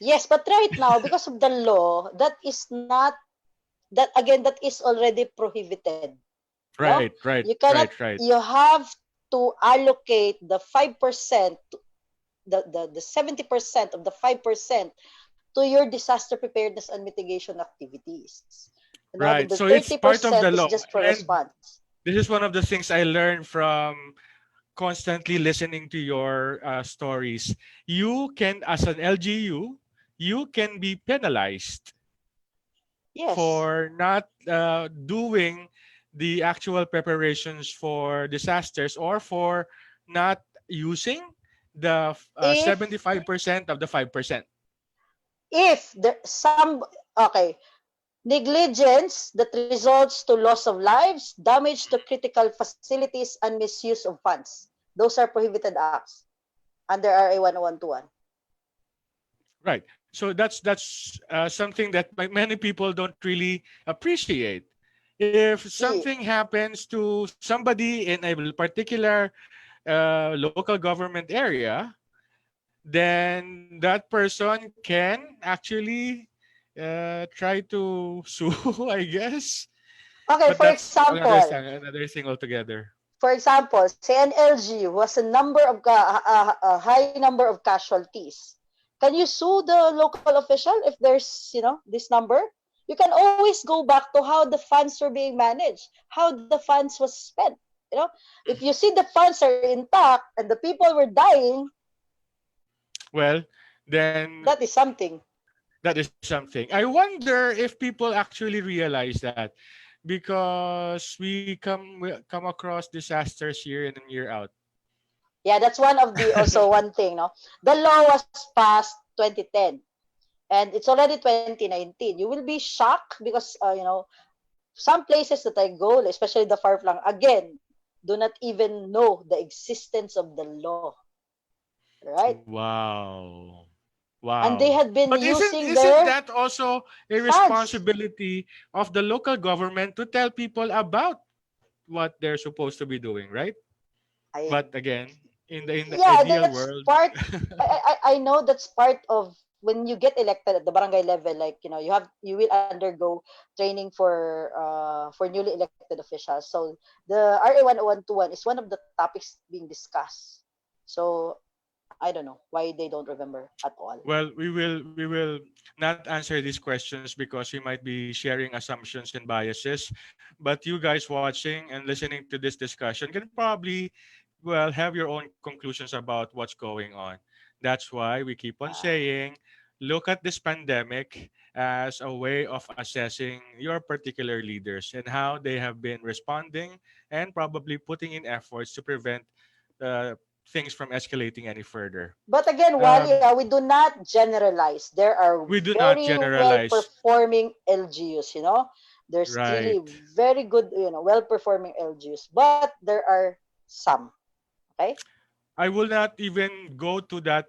Yes, but right now, because of the law, that is not that again, that is already prohibited. No, Right, right, you right, cannot. right. You have to allocate the 5%, the 70% of the 5% to your disaster preparedness and mitigation activities. Right. The So it's part of 30% the is law. just for And response. this is one of the things I learned from constantly listening to your stories. You can, as an LGU, you can be penalized Yes. for not doing the actual preparations for disasters or for not using the If 75% of the 5%. if there some okay, negligence that results to loss of lives, damage to critical facilities, and misuse of funds. Those are prohibited acts under RA 10121. Right. So that's something that many people don't really appreciate. If something happens to somebody in a particular local government area, then that person can actually try to sue, I guess. Okay, But for that's example, another thing altogether. say an LG who has a high number of casualties. Can you sue the local official if there's, this number? You can always go back to how the funds were being managed, how the funds was spent. If you see the funds are intact and the people were dying, Well, then That is something. that is something. I wonder if people actually realize that because we come across disasters year in and year out. Yeah, that's one of the also one thing, no. The law was passed 2010 and it's already 2019. You will be shocked because some places that I go, especially the far flung, again, do not even know the existence of the law, right? Wow. And they Wow. had been But isn't using isn't their that also a funds. responsibility of the local government to tell people about what they're supposed to be doing, right? I But again, in the Yeah, ideal that's world, part. I know that's part of when you get elected at the barangay level. Like you will undergo training for newly elected officials. So the RA 10121 is one of the topics being discussed. So I don't know why they don't remember at all. well, we will not answer these questions because we might be sharing assumptions and biases. But you guys watching and listening to this discussion can probably, well, have your own conclusions about what's going on. That's why we keep on Uh, saying, look at this pandemic as a way of assessing your particular leaders and how they have been responding and probably putting in efforts to prevent uh, things from escalating any further. but again, Wally, Um, we do not generalize. There are we do not very well generalize. performing LGUs. There's Right. really very good, well performing LGUs, but there are some. Okay. I will not even go to that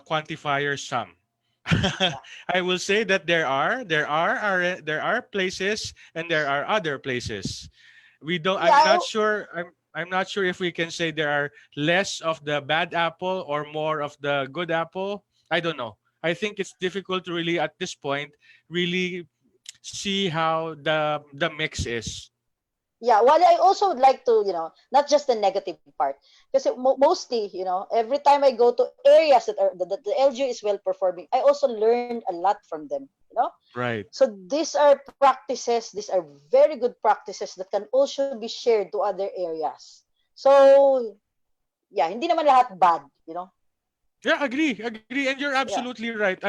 quantifier sum. Yeah. I will say that there are places and there are other places. We don't. Yeah. I'm not sure. I'm not sure if we can say there are less of the bad apple or more of the good apple. I don't know. I think it's difficult to really at this point really see how the mix is. Yeah, well, I also would like to, not just the negative part, because mostly, every time I go to areas that are the LGU is well performing, I also learned a lot from them. Right. So these are practices, these are very good practices that can also be shared to other areas. So, yeah, hindi naman lahat bad. Yeah, agree, and you're Yeah. absolutely right.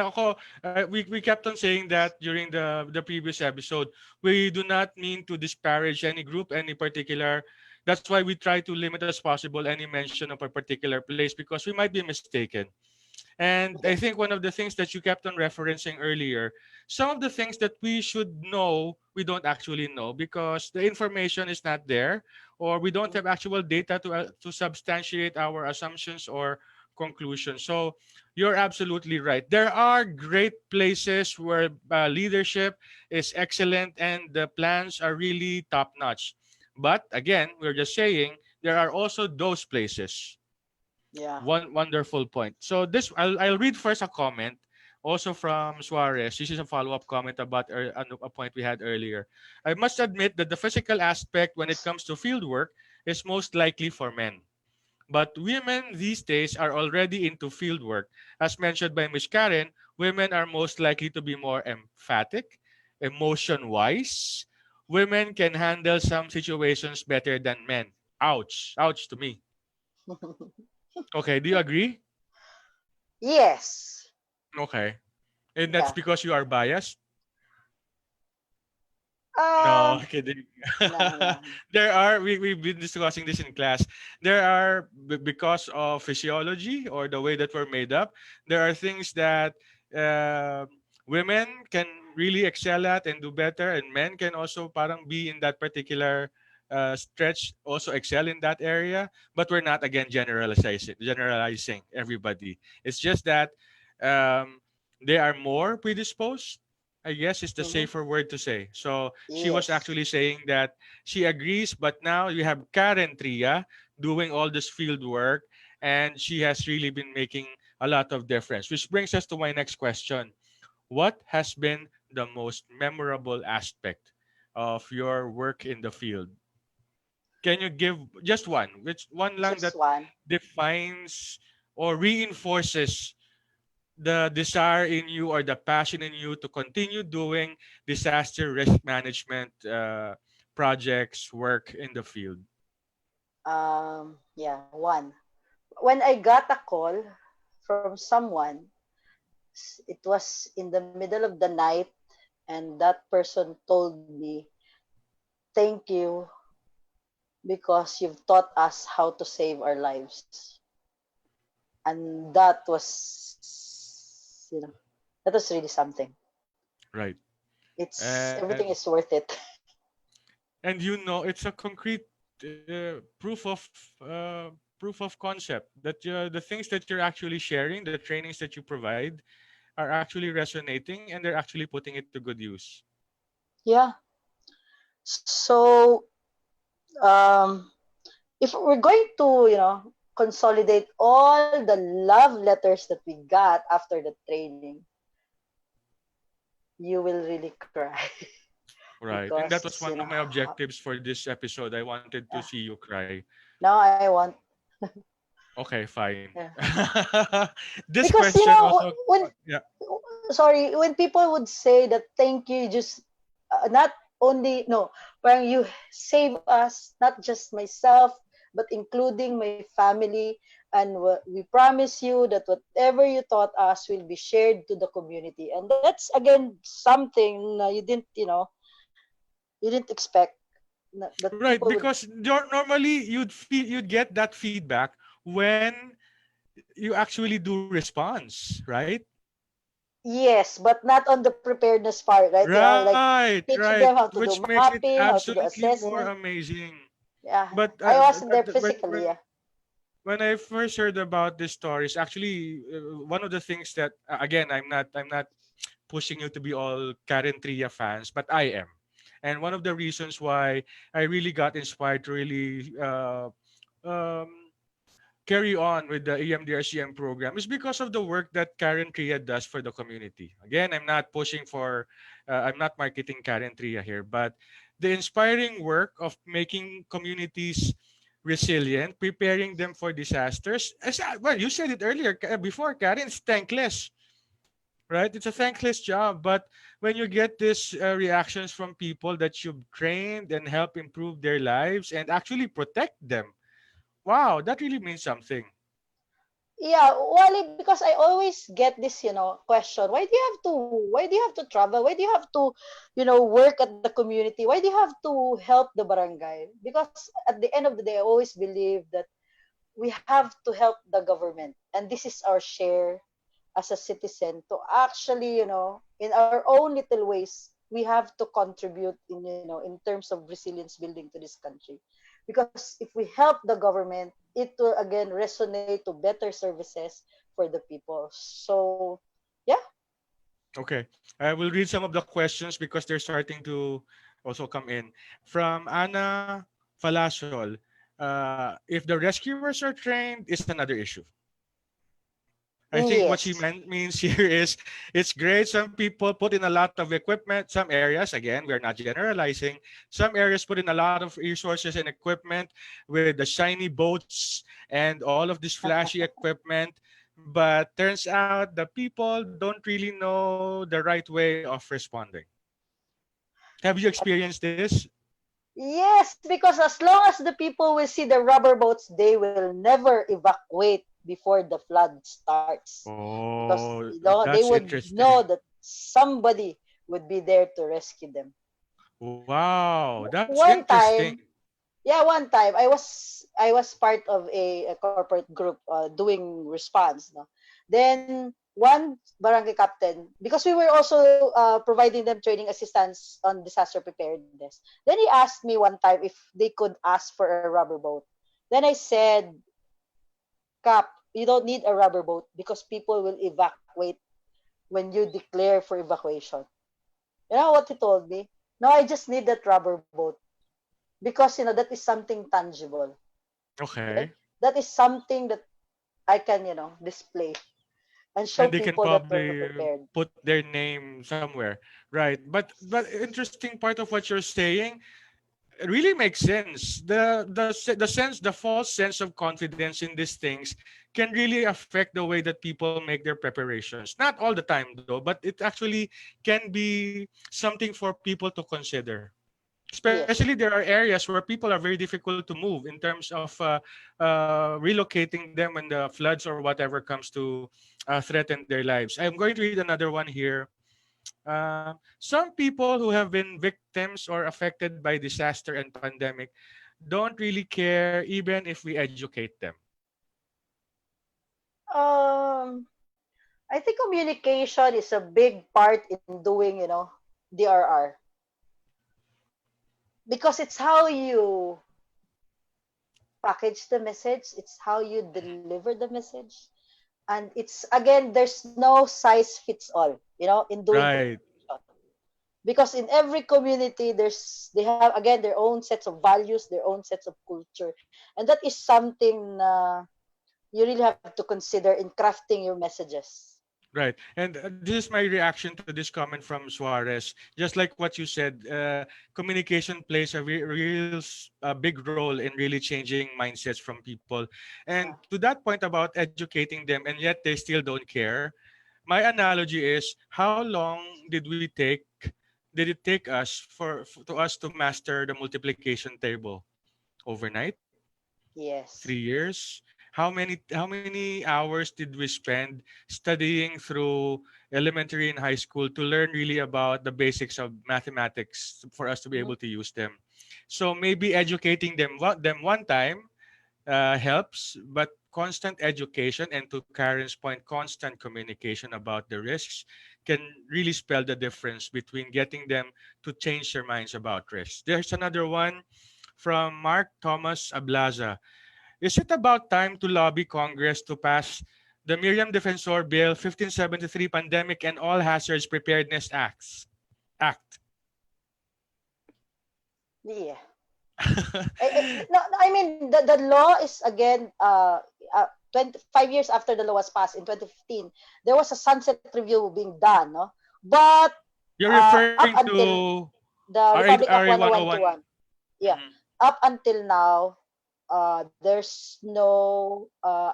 We kept on saying that during the previous episode. We do not mean to disparage any group, any particular. That's why we try to limit as possible any mention of a particular place because we might be mistaken. And I Yes. think one of the things that you kept on referencing earlier, some of the things that we should know, we don't actually know because the information is not there, or we don't Mhm. have actual data to substantiate our assumptions or conclusions. So you're absolutely right. There are great places where leadership is excellent and the plans are really top notch. But again, we're just saying there are also those places. Yeah. One wonderful point. So this I'll read first a comment also from Suarez. This is a follow-up comment about a point we had earlier. I must admit that the physical aspect when it comes to field work is most likely for men. But women these days are already into field work. As mentioned by Ms. Karen, women are most likely to be more emphatic, emotion-wise. Women can handle some situations better than men. Ouch. Ouch to me. Okay, do you agree? Yes. Okay. And that's Yeah. because you are biased? No, Um. kidding. No. No. We've been discussing this in class. There are, because of physiology or the way that we're made up, there are things that uh, women can really excel at and do better, and men can also parang be in that particular stretch, also excel in that area. But we're not, again, generalizing everybody. It's just that um, they are more predisposed, I guess, is the Mm-hmm. safer word to say. So she was Yes. actually saying that she agrees, but now you have Karen Tria doing all this field work, and she has really been making a lot of difference. Which brings us to my next question. What has been the most memorable aspect of your work in the field? Can you give just one, which one lang Just that one. defines or reinforces the desire in you or the passion in you to continue doing disaster risk management projects, work in the field? Yeah, one. When I got a call from someone. It was in the middle of the night, and that person told me, "Thank you because you've taught us how to save our lives." And that was really something. Right. It's And everything is worth it. it's a concrete proof of proof of concept that the things that you're actually sharing, the trainings that you provide, are actually resonating and they're actually putting it to good use. Yeah. So um, if we're going to, consolidate all the love letters that we got after the training, you will really cry Right. And that because, was one of my objectives for this episode. I wanted to yeah, see you cry. now I want, Okay, fine. yeah. This Because, question also, when, yeah. sorry, when people would say that thank you, just not only, no, parang you save us, not just myself, but including my family. And we promise you that whatever you taught us will be shared to the community. And that's, again, something you didn't expect that Right, people would. because normally you'd get that feedback when you actually do response, right? Yes, but not on the preparedness part, right? Like Right, teaching right, them how to which do makes it mapping, how to do absolutely more assessment. amazing. Yeah, But I wasn't there when physically. Yeah. when I first heard about these stories, actually, one of the things that again, I'm not pushing you to be all Karen Tria fans, but I am. And one of the reasons why I really got inspired to really um, carry on with the EMDRCM program is because of the work that Karen Tria does for the community. Again, I'm not marketing Karen Tria here, but the inspiring work of making communities resilient, preparing them for disasters. Well, you said it earlier before, Karen, it's thankless, right? It's a thankless job, but when you get these reactions from people that you've trained and help improve their lives and actually protect them, wow, that really means something. Yeah, Wally, because I always get this, question. Why do you have to travel? Why do you have to, work at the community? Why do you have to help the barangay? Because at the end of the day, I always believe that we have to help the government. And this is our share as a citizen to actually, in our own little ways, we have to contribute in terms of resilience building to this country. Because if we help the government, it will again resonate to better services for the people. So, yeah. Okay. I will read some of the questions because they're starting to also come in. From Ana Falasol, if the rescuers are trained, is another issue. I think what she Yes. means here is it's great. Some people put in a lot of equipment. Some areas, again, we're not generalizing. Some areas put in a lot of resources and equipment with the shiny boats and all of this flashy equipment. But turns out the people don't really know the right way of responding. Have you experienced this? Yes, because as long as the people will see the rubber boats, they will never evacuate before the flood starts. Because Oh, they that's would know interesting. that somebody would be there to rescue them. Wow, that's One interesting. time, yeah, one time I was part of a corporate group doing response. No? Then one barangay captain, because we were also providing them training assistance on disaster preparedness. Then he asked me one time if they could ask for a rubber boat. Then I said, "Cap, you don't need a rubber boat because people will evacuate when you declare for evacuation." You know what he told me? No, I just need that rubber boat because that is something tangible. Like Okay. that is something that I can display and show And they can people that we're probably prepared. put their name somewhere, right? But interesting part of what you're saying really makes sense. The false sense of confidence in these things can really affect the way that people make their preparations. Not all the time though, but it actually can be something for people to consider. Yes. Especially there are areas where people are very difficult to move in terms of relocating them when the floods or whatever comes to threaten their lives. I'm going to read another one here. Some people who have been victims or affected by disaster and pandemic don't really care even if we educate them. Um, I think communication is a big part in doing, DRR, because it's how you package the message, it's how you deliver the message, and it's again, there's no size fits all, in doing Right. communication. Because in every community, they have again their own sets of values, their own sets of culture, and that is something you really have to consider in crafting your messages. Right. And this is my reaction to this comment from Suarez. Just like what you said, communication plays a big role in really changing mindsets from people. And Yeah. to that point about educating them, and yet they still don't care, my analogy is how long did it take us to us to master the multiplication table? Overnight? Yes. 3 years. How many hours did we spend studying through elementary and high school to learn really about the basics of mathematics for us to be Mhm. able to use them? So maybe educating them one time helps, but constant education, and to Karen's point, constant communication about the risks can really spell the difference between getting them to change their minds about risks. There's another one from Mark Thomas Ablaza. Is it about time to lobby Congress to pass the Miriam Defensor Bill 1573 Pandemic and All Hazards Preparedness Act? Yeah. No, no, I mean, the law is again 25 years after the law was passed in 2015. There was a sunset review being done, no? But You're referring up until to the Republic Act RA 101. 10121, yeah, Mhm. up until now, there's no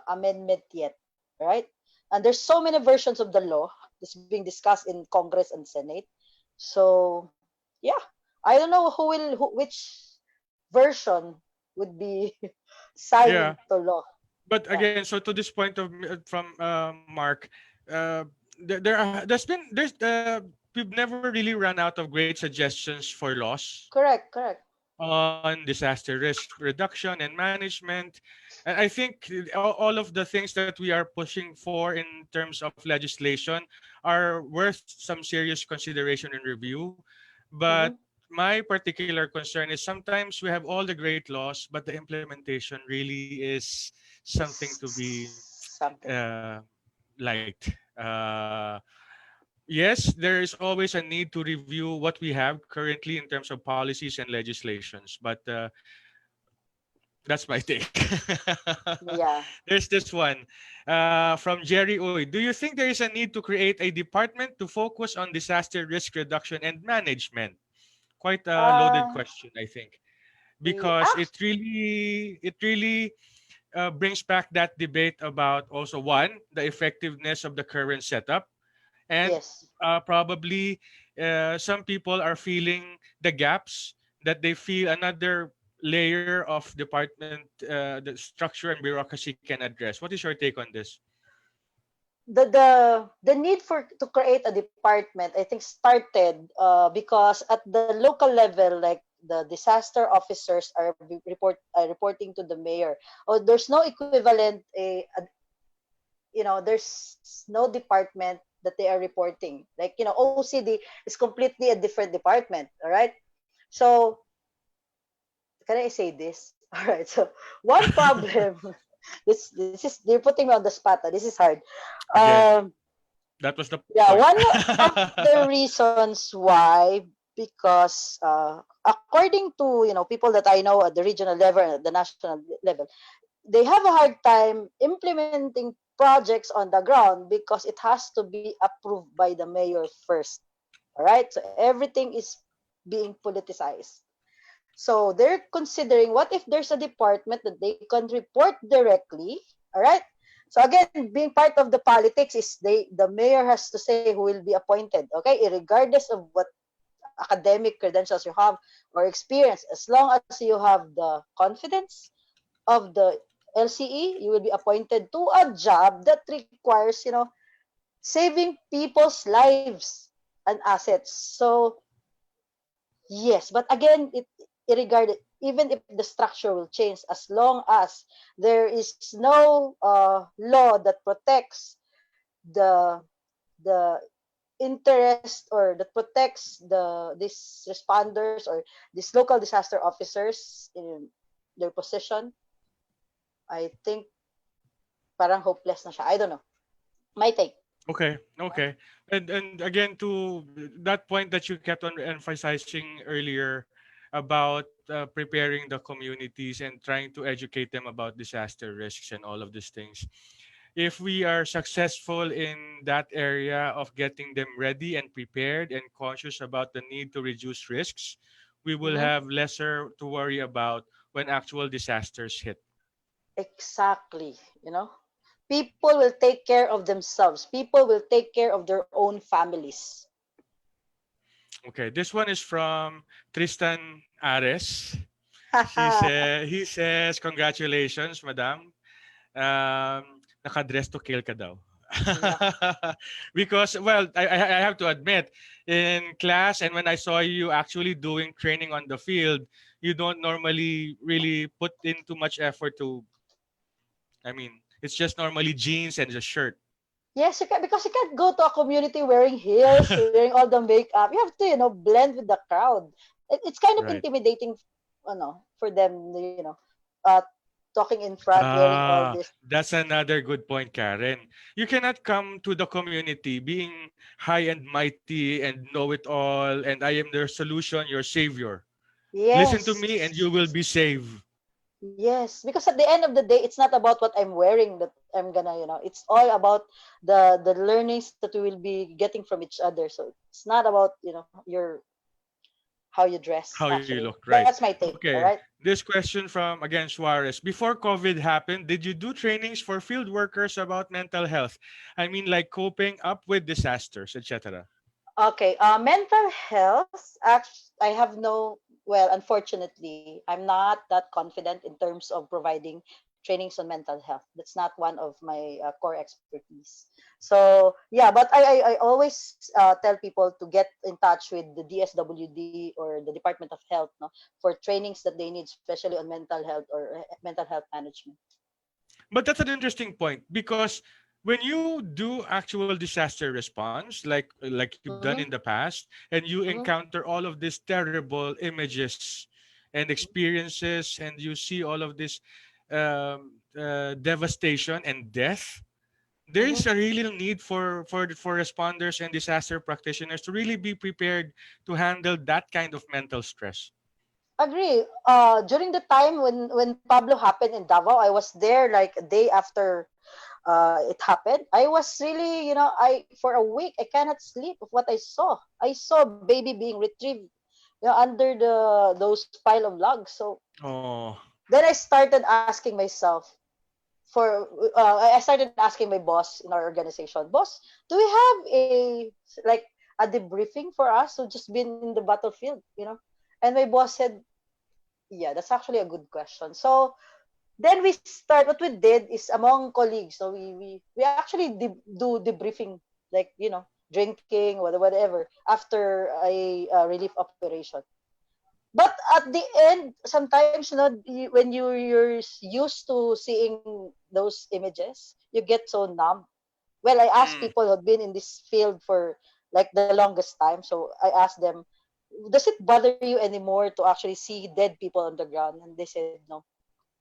amendment yet, right? And there's so many versions of the law that's being discussed in Congress and Senate. So yeah, I don't know which version would be signed Yeah. into law. But Yeah, again, so to this point from Mark, uh, we've never really run out of great suggestions for laws correct, correct. on disaster risk reduction and management. And I think all of the things that we are pushing for in terms of legislation are worth some serious consideration and review. But Mm-hmm. my particular concern is sometimes we have all the great laws, but the implementation really is something to be Something. uh, light. Yes, there is always a need to review what we have currently in terms of policies and legislations, but that's my take. Yeah. There's this one from Jerry Oy. Do you think there is a need to create a department to focus on disaster risk reduction and management? Quite a loaded Uh, question, I think, the because ah, it really brings back that debate about also one, the effectiveness of the current setup, and yes. probably some people are feeling the gaps that they feel another layer of department the structure and bureaucracy can address. What is your take on this? The need for to create a department, I think, started because at the local level, like the disaster officers are reporting to the mayor. Oh, there's no equivalent, there's no department that they are reporting, like, OCD is completely a different department. All right, so can I say this? All right, so one problem, this is, they're putting me on the spot. This is hard. Again, um that was the Yeah, point. one of the reasons why, because according to, people that I know at the regional level and at the national level, they have a hard time implementing projects on the ground because it has to be approved by the mayor first. All right, so everything is being politicized. So they're considering, what if there's a department that they can report directly. All right. So again, being part of the politics is the mayor has to say who will be appointed. Okay, regardless of what academic credentials you have or experience, as long as you have the confidence of the LCE, you will be appointed to a job that requires, saving people's lives and assets. So yes, but again, irregarded, even if the structure will change, as long as there is no law that protects the the interest, or that protects these responders or these local disaster officers in their position, I think parang hopeless na siya. I don't know. My take. Okay, okay. And again, to that point that you kept on emphasizing earlier about preparing the communities and trying to educate them about disaster risks and all of these things. If we are successful in that area of getting them ready and prepared and conscious about the need to reduce risks, we will Mhm. have lesser to worry about when actual disasters hit. Exactly. People will take care of themselves. People will take care of their own families. Okay, this one is from Tristan Ares. He says, congratulations, madam. Nakadress to kill ka daw. Yeah. Because, well, I have to admit, in class and when I saw you actually doing training on the field, you don't normally really put in too much effort to, I mean, it's just normally jeans and a shirt. Yes, you can, because you can't go to a community wearing heels, wearing all the makeup. You have to, blend with the crowd. It's kind of Right. intimidating, for them, uh, talking in front, wearing all Ah, this. that's another good point, Karen. You cannot come to the community being high and mighty and know it all, and I am their solution, your savior. Listen to me, and you Yes. will be saved. Yes, because at the end of the day, it's not about what I'm wearing that I'm gonna, it's all about the learnings that we will be getting from each other. So it's not about, your how you dress. How you Actually, look, right? that's my take. All Okay. right. This question from again Suarez. Before COVID happened, did you do trainings for field workers about mental health? I mean, like coping up with disasters, etc. Okay. Mental health. I have no. Well, unfortunately, I'm not that confident in terms of providing trainings on mental health. That's not one of my core expertise. So yeah, but I always tell people to get in touch with the DSWD or the Department of Health, no, for trainings that they need, especially on mental health or mental health management. But that's an interesting point because when you do actual disaster response, like you've done in Mm-hmm, the past, and you mm-hmm, encounter all of these terrible images and experiences, and you see all of this devastation and death, there mm-hmm. is a real need for responders and disaster practitioners to really be prepared to handle that kind of mental stress. Agree. During the time when Pablo happened in Davao, I was there like a day after it happened. I was really, I for a week I cannot sleep of what I saw. I saw a baby being retrieved, under those pile of logs. So Oh, then I started asking myself for I started asking my boss in our organization, boss, do we have like a debriefing for us who just been in the battlefield, And my boss said, yeah, that's actually a good question. So then we start. What we did is among colleagues. So we actually do debriefing, like drinking or whatever after a relief operation. But at the end, sometimes when you're used to seeing those images, you get so numb. Well, I asked mm, people who've been in this field for like the longest time. So I asked them, does it bother you anymore to actually see dead people on the ground? And they said no.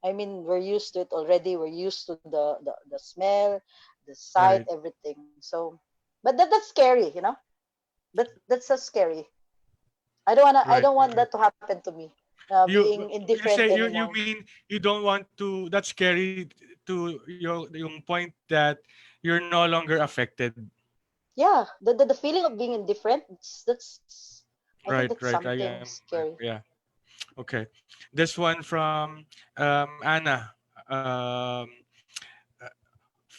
I mean, we're used to it already. We're used to the smell, the sight, right, everything. So, but that's scary, that's so scary. I right, don't want right. that to happen to me. Being You indifferent say you anymore. mean you don't want to, that's scary to yung point that you're no longer affected. Yeah, the feeling of being indifferent. That's I think Right, that's right. I something am. scary. Yeah. Okay. This one from Anna. Um,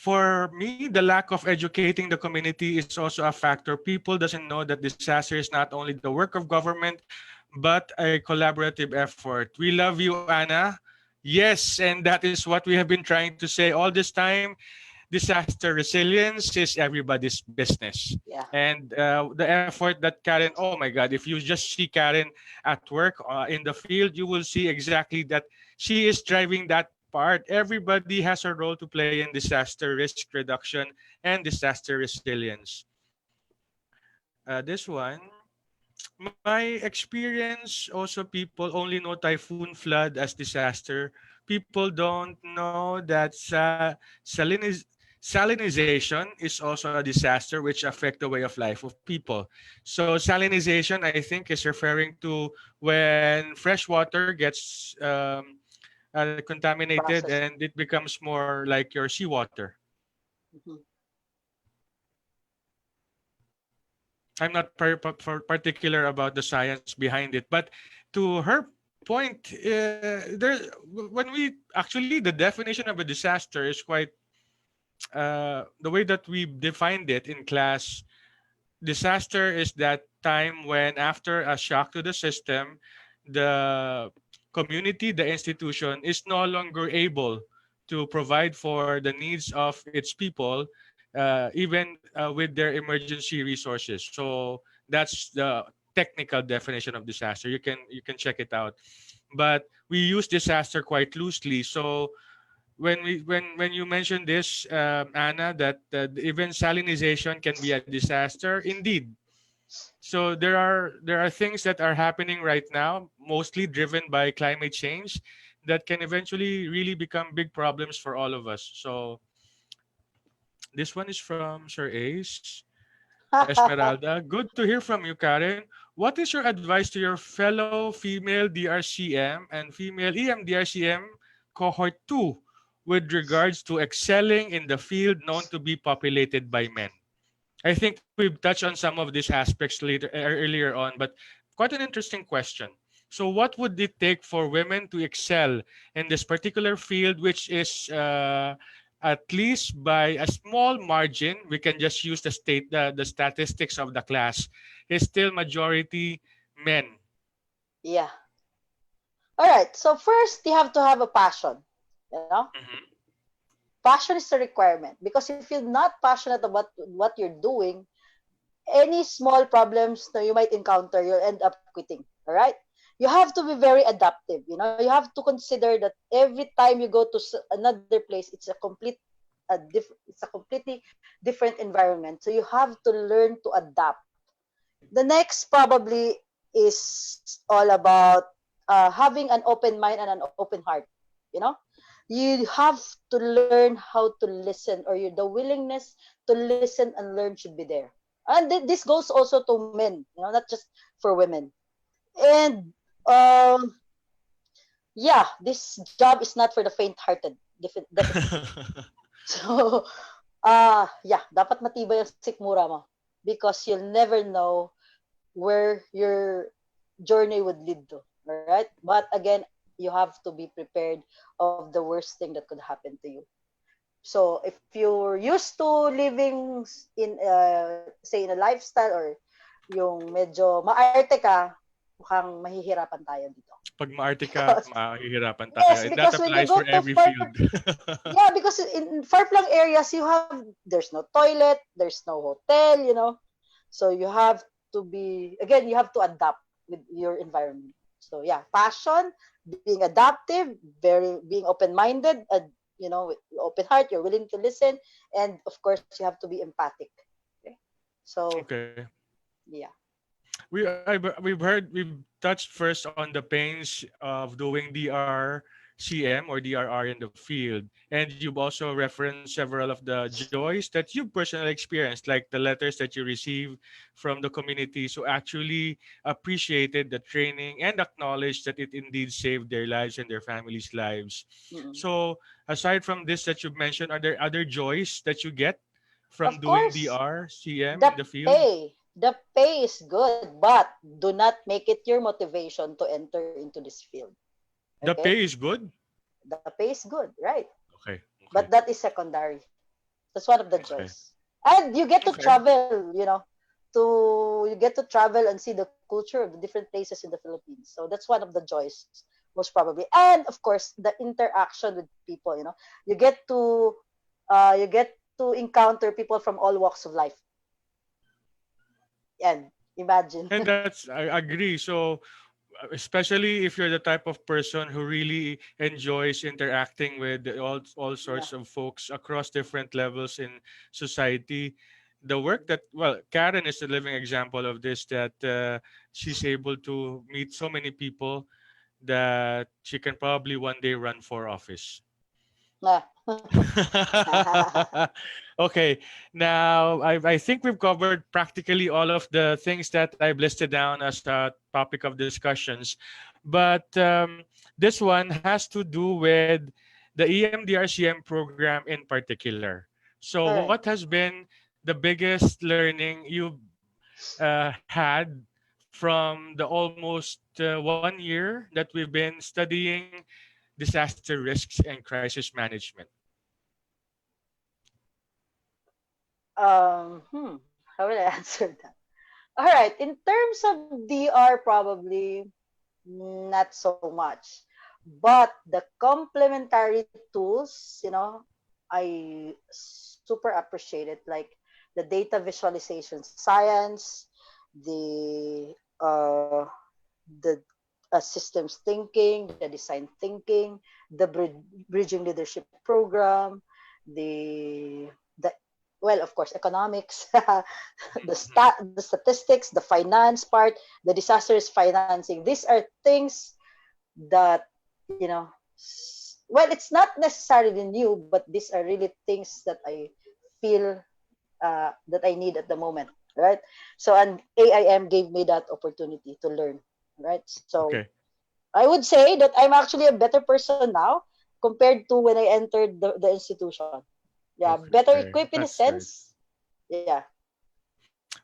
For me, the lack of educating the community is also a factor. People doesn't know that disaster is not only the work of government, but a collaborative effort. We love you, Anna. Yes, and that is what we have been trying to say all this time. Disaster resilience is everybody's business. Yeah. And the effort that Karen, oh my God, if you just see Karen at work in the field, you will see exactly that she is driving that part. Everybody has a role to play in disaster risk reduction and disaster resilience. This one, my experience also, people only know typhoon flood as disaster. People don't know that salinization is also a disaster which affect the way of life of people. So salinization, I think, is referring to when fresh water gets contaminated Process. and it becomes more like your seawater. Mhm. I'm not particular about the science behind it, but to her point, there when we actually, the definition of a disaster is quite the way that we defined it in class. Disaster is that time when, after a shock to the system, the community, the institution, is no longer able to provide for the needs of its people, even with their emergency resources. So that's the technical definition of disaster. You can check it out, but we use disaster quite loosely. So when you mentioned this, Anna, that even salinization can be a disaster. Indeed. So there are things that are happening right now, mostly driven by climate change, that can eventually really become big problems for all of us. So this one is from Sir Ace Esmeralda. Good to hear from you, Karen. What is your advice to your fellow female DRCM and female EMDRCM cohort 2 with regards to excelling in the field known to be populated by men? I think we've touched on some of these aspects earlier on, but quite an interesting question. So, what would it take for women to excel in this particular field, which is at least by a small margin? We can just use the statistics of the class. Is still majority men. Yeah. All right. So first, you have to have a passion. You know, Mhm. passion is a requirement because if you're not passionate about what you're doing, any small problems that you might encounter, you'll end up quitting. All right. You have to be very adaptive. You know, you have to consider that every time you go to another place, it's a completely different environment. So you have to learn to adapt. The next probably is all about having an open mind and an open heart. You know, you have to learn how to listen, or the willingness to listen and learn should be there. And this goes also to men, not just for women. And um, yeah, this job is not for the faint-hearted, definitely. So, yeah, dapat matibay ang sikmura mo because you'll never know where your journey would lead to. All right? But again, you have to be prepared of the worst thing that could happen to you. So if you're used to living in, say, in a lifestyle or yung medyo maarte ka, mukhang mahihirapan tayo dito. Pag maarte ka, Because, mahihirapan tayo. yes, And that because when you applies go for to every field. yeah, because in far-flung areas, there's no toilet, there's no hotel. So you have again, you have to adapt with your environment. So yeah, passion, being adaptive, being open-minded, with open heart, you're willing to listen, and of course, you have to be empathic. Okay? So Okay. yeah. We've touched first on the pains of doing DRCM or DRR in the field, and you've also referenced several of the joys that you've personally experienced, like the letters that you received from the community, who actually appreciated the training and acknowledged that it indeed saved their lives and their families' lives. Mm. So, aside from this that you've mentioned, are there other joys that you get from Of doing course, DRCM the in the field? the pay is good, but do not make it your motivation to enter into this field. The Okay? pay is good. The pay is good, right? Okay, okay. But that is secondary. That's one of the Okay. joys. And you get to Okay. travel, you get to travel and see the culture of the different places in the Philippines. So that's one of the joys, most probably. And of course, the interaction with people. You get to encounter people from all walks of life. And imagine. And that's, I agree. So, especially if you're the type of person who really enjoys interacting with all Yeah. sorts of folks across different levels in society, the work that, well, Karen is a living example of this, that she's able to meet so many people that she can probably one day run for office. Yeah. Okay, now I think we've covered practically all of the things that I've listed down as a topic of discussions, but this one has to do with the EMDRCM program in particular. So, All right. what has been the biggest learning you've had from the almost 1 year that we've been studying disaster risks and crisis management? How will I answer that? All right. In terms of DR, probably not so much. But the complementary tools, I super appreciate it. Like the data visualization science, the the systems thinking, the design thinking, the bridging leadership program, the well, of course, economics, the statistics, the finance part, the disasters financing. These are things that well, it's not necessarily new, but these are really things that I feel that I need at the moment, right? So, and AIM gave me that opportunity to learn, right? So Okay. I would say that I'm actually a better person now compared to when I entered the institution. Yeah, better Okay, equipped in a that's great. sense. Yeah.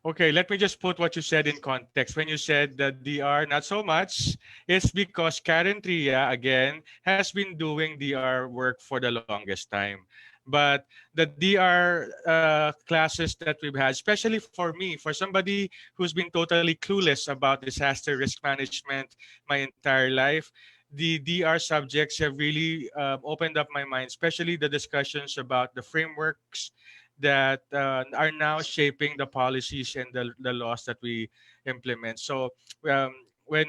Okay, let me just put what you said in context. When you said the DR, not so much, it's because Karen Tria, again, has been doing DR work for the longest time. But the DR classes that we've had, especially for me, for somebody who's been totally clueless about disaster risk management my entire life, the DR subjects have really opened up my mind, especially the discussions about the frameworks that are now shaping the policies and the laws that we implement. So um, when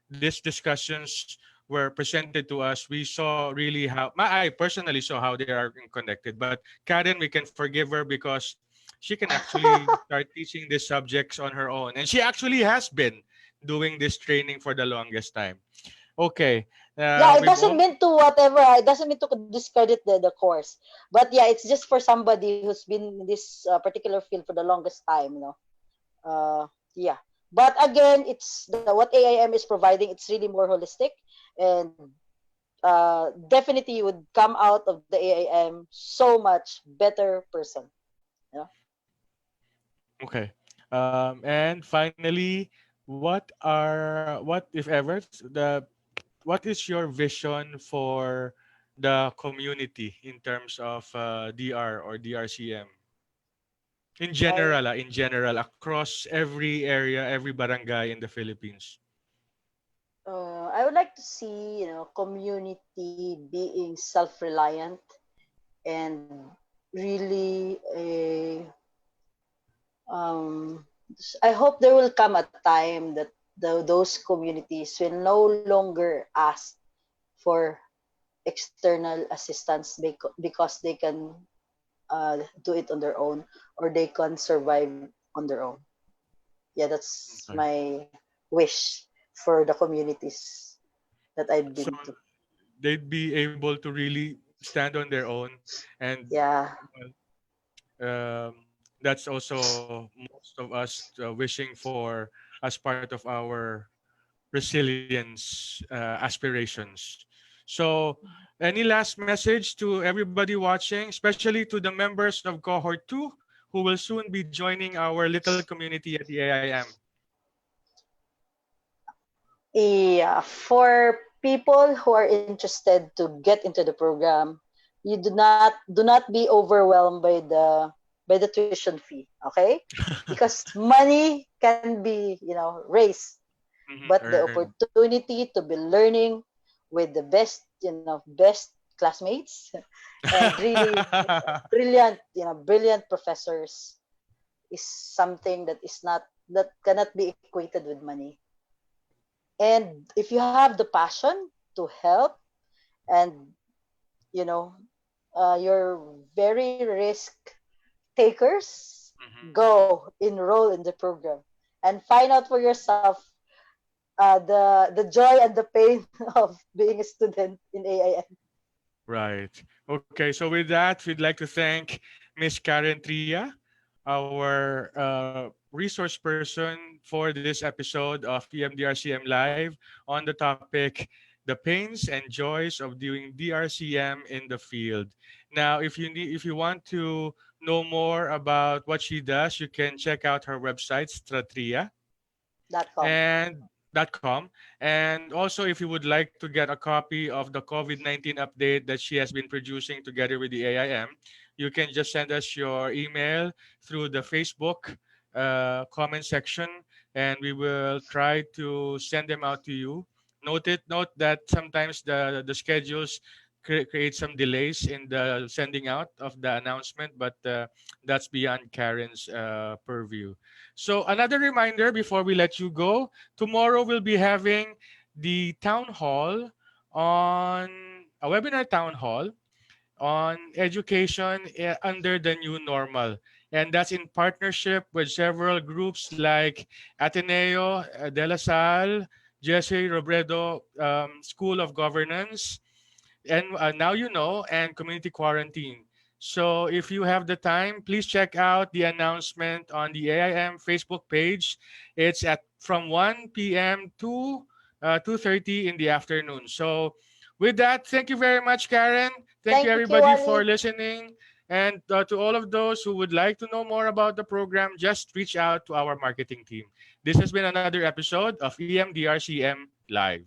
these discussions were presented to us, we saw really how I personally saw how they are connected. But Karen, we can forgive her because she can actually start teaching these subjects on her own, and she actually has been doing this training for the longest time. Okay, Yeah, it we've doesn't all mean to whatever. It doesn't mean to discredit the course. But yeah, it's just for somebody who's been in this particular field for the longest time. Yeah. But again, it's what AIM is providing. It's really more holistic, and definitely you would come out of the AIM so much better person. You know? okay. And finally, what if ever what is your vision for the community in terms of DR or DRCM I in general across every area, every barangay in the Philippines? I would like to see community being self-reliant and really um, I hope there will come a time that those communities will no longer ask for external assistance because they can do it on their own, or they can survive on their own. Yeah, that's Okay. my wish for the communities that I've So been to. they'd be able to really stand on their own, and Yeah. that's also most of us wishing for as part of our resilience aspirations. So, any last message to everybody watching, especially to the members of cohort 2 who will soon be joining our little community at the AIM? Yeah, for people who are interested to get into the program, you do not be overwhelmed by the tuition fee, okay? Because money can be, raised, Mhm. but the Earn. opportunity to be learning with the best, best classmates and really brilliant, brilliant professors is something that cannot be equated with money. And if you have the passion to help, and you know you're very risk takers, Mhm. go enroll in the program and find out for yourself the joy and the pain of being a student in AIM. Right. Okay. So with that, we'd like to thank Miss Karen Tria, our resource person for this episode of EMDRCM Live on the topic the pains and joys of doing DRCM in the field. Now, if you want to know more about what she does, you can check out her website, Stratria .com. and .com. And also, if you would like to get a copy of the COVID-19 update that she has been producing together with the AIM, you can just send us your email through the Facebook comment section, and we will try to send them out to you. Note that sometimes the schedules create some delays in the sending out of the announcement, but that's beyond Karen's purview. So another reminder before we let you go, tomorrow we'll be having the town hall on a webinar town hall on education under the new normal. And that's in partnership with several groups like Ateneo de la Salle, Jesse Robredo School of Governance, and now you know, and community quarantine. So if you have the time, please check out the announcement on the AIM Facebook page. It's at from 1 p.m. to 2:30 in the afternoon. So with that, thank you very much, Karen. Thank you Thank you, everybody for Ali. listening. And to all of those who would like to know more about the program, just reach out to our marketing team. This has been another episode of EMDRCM Live.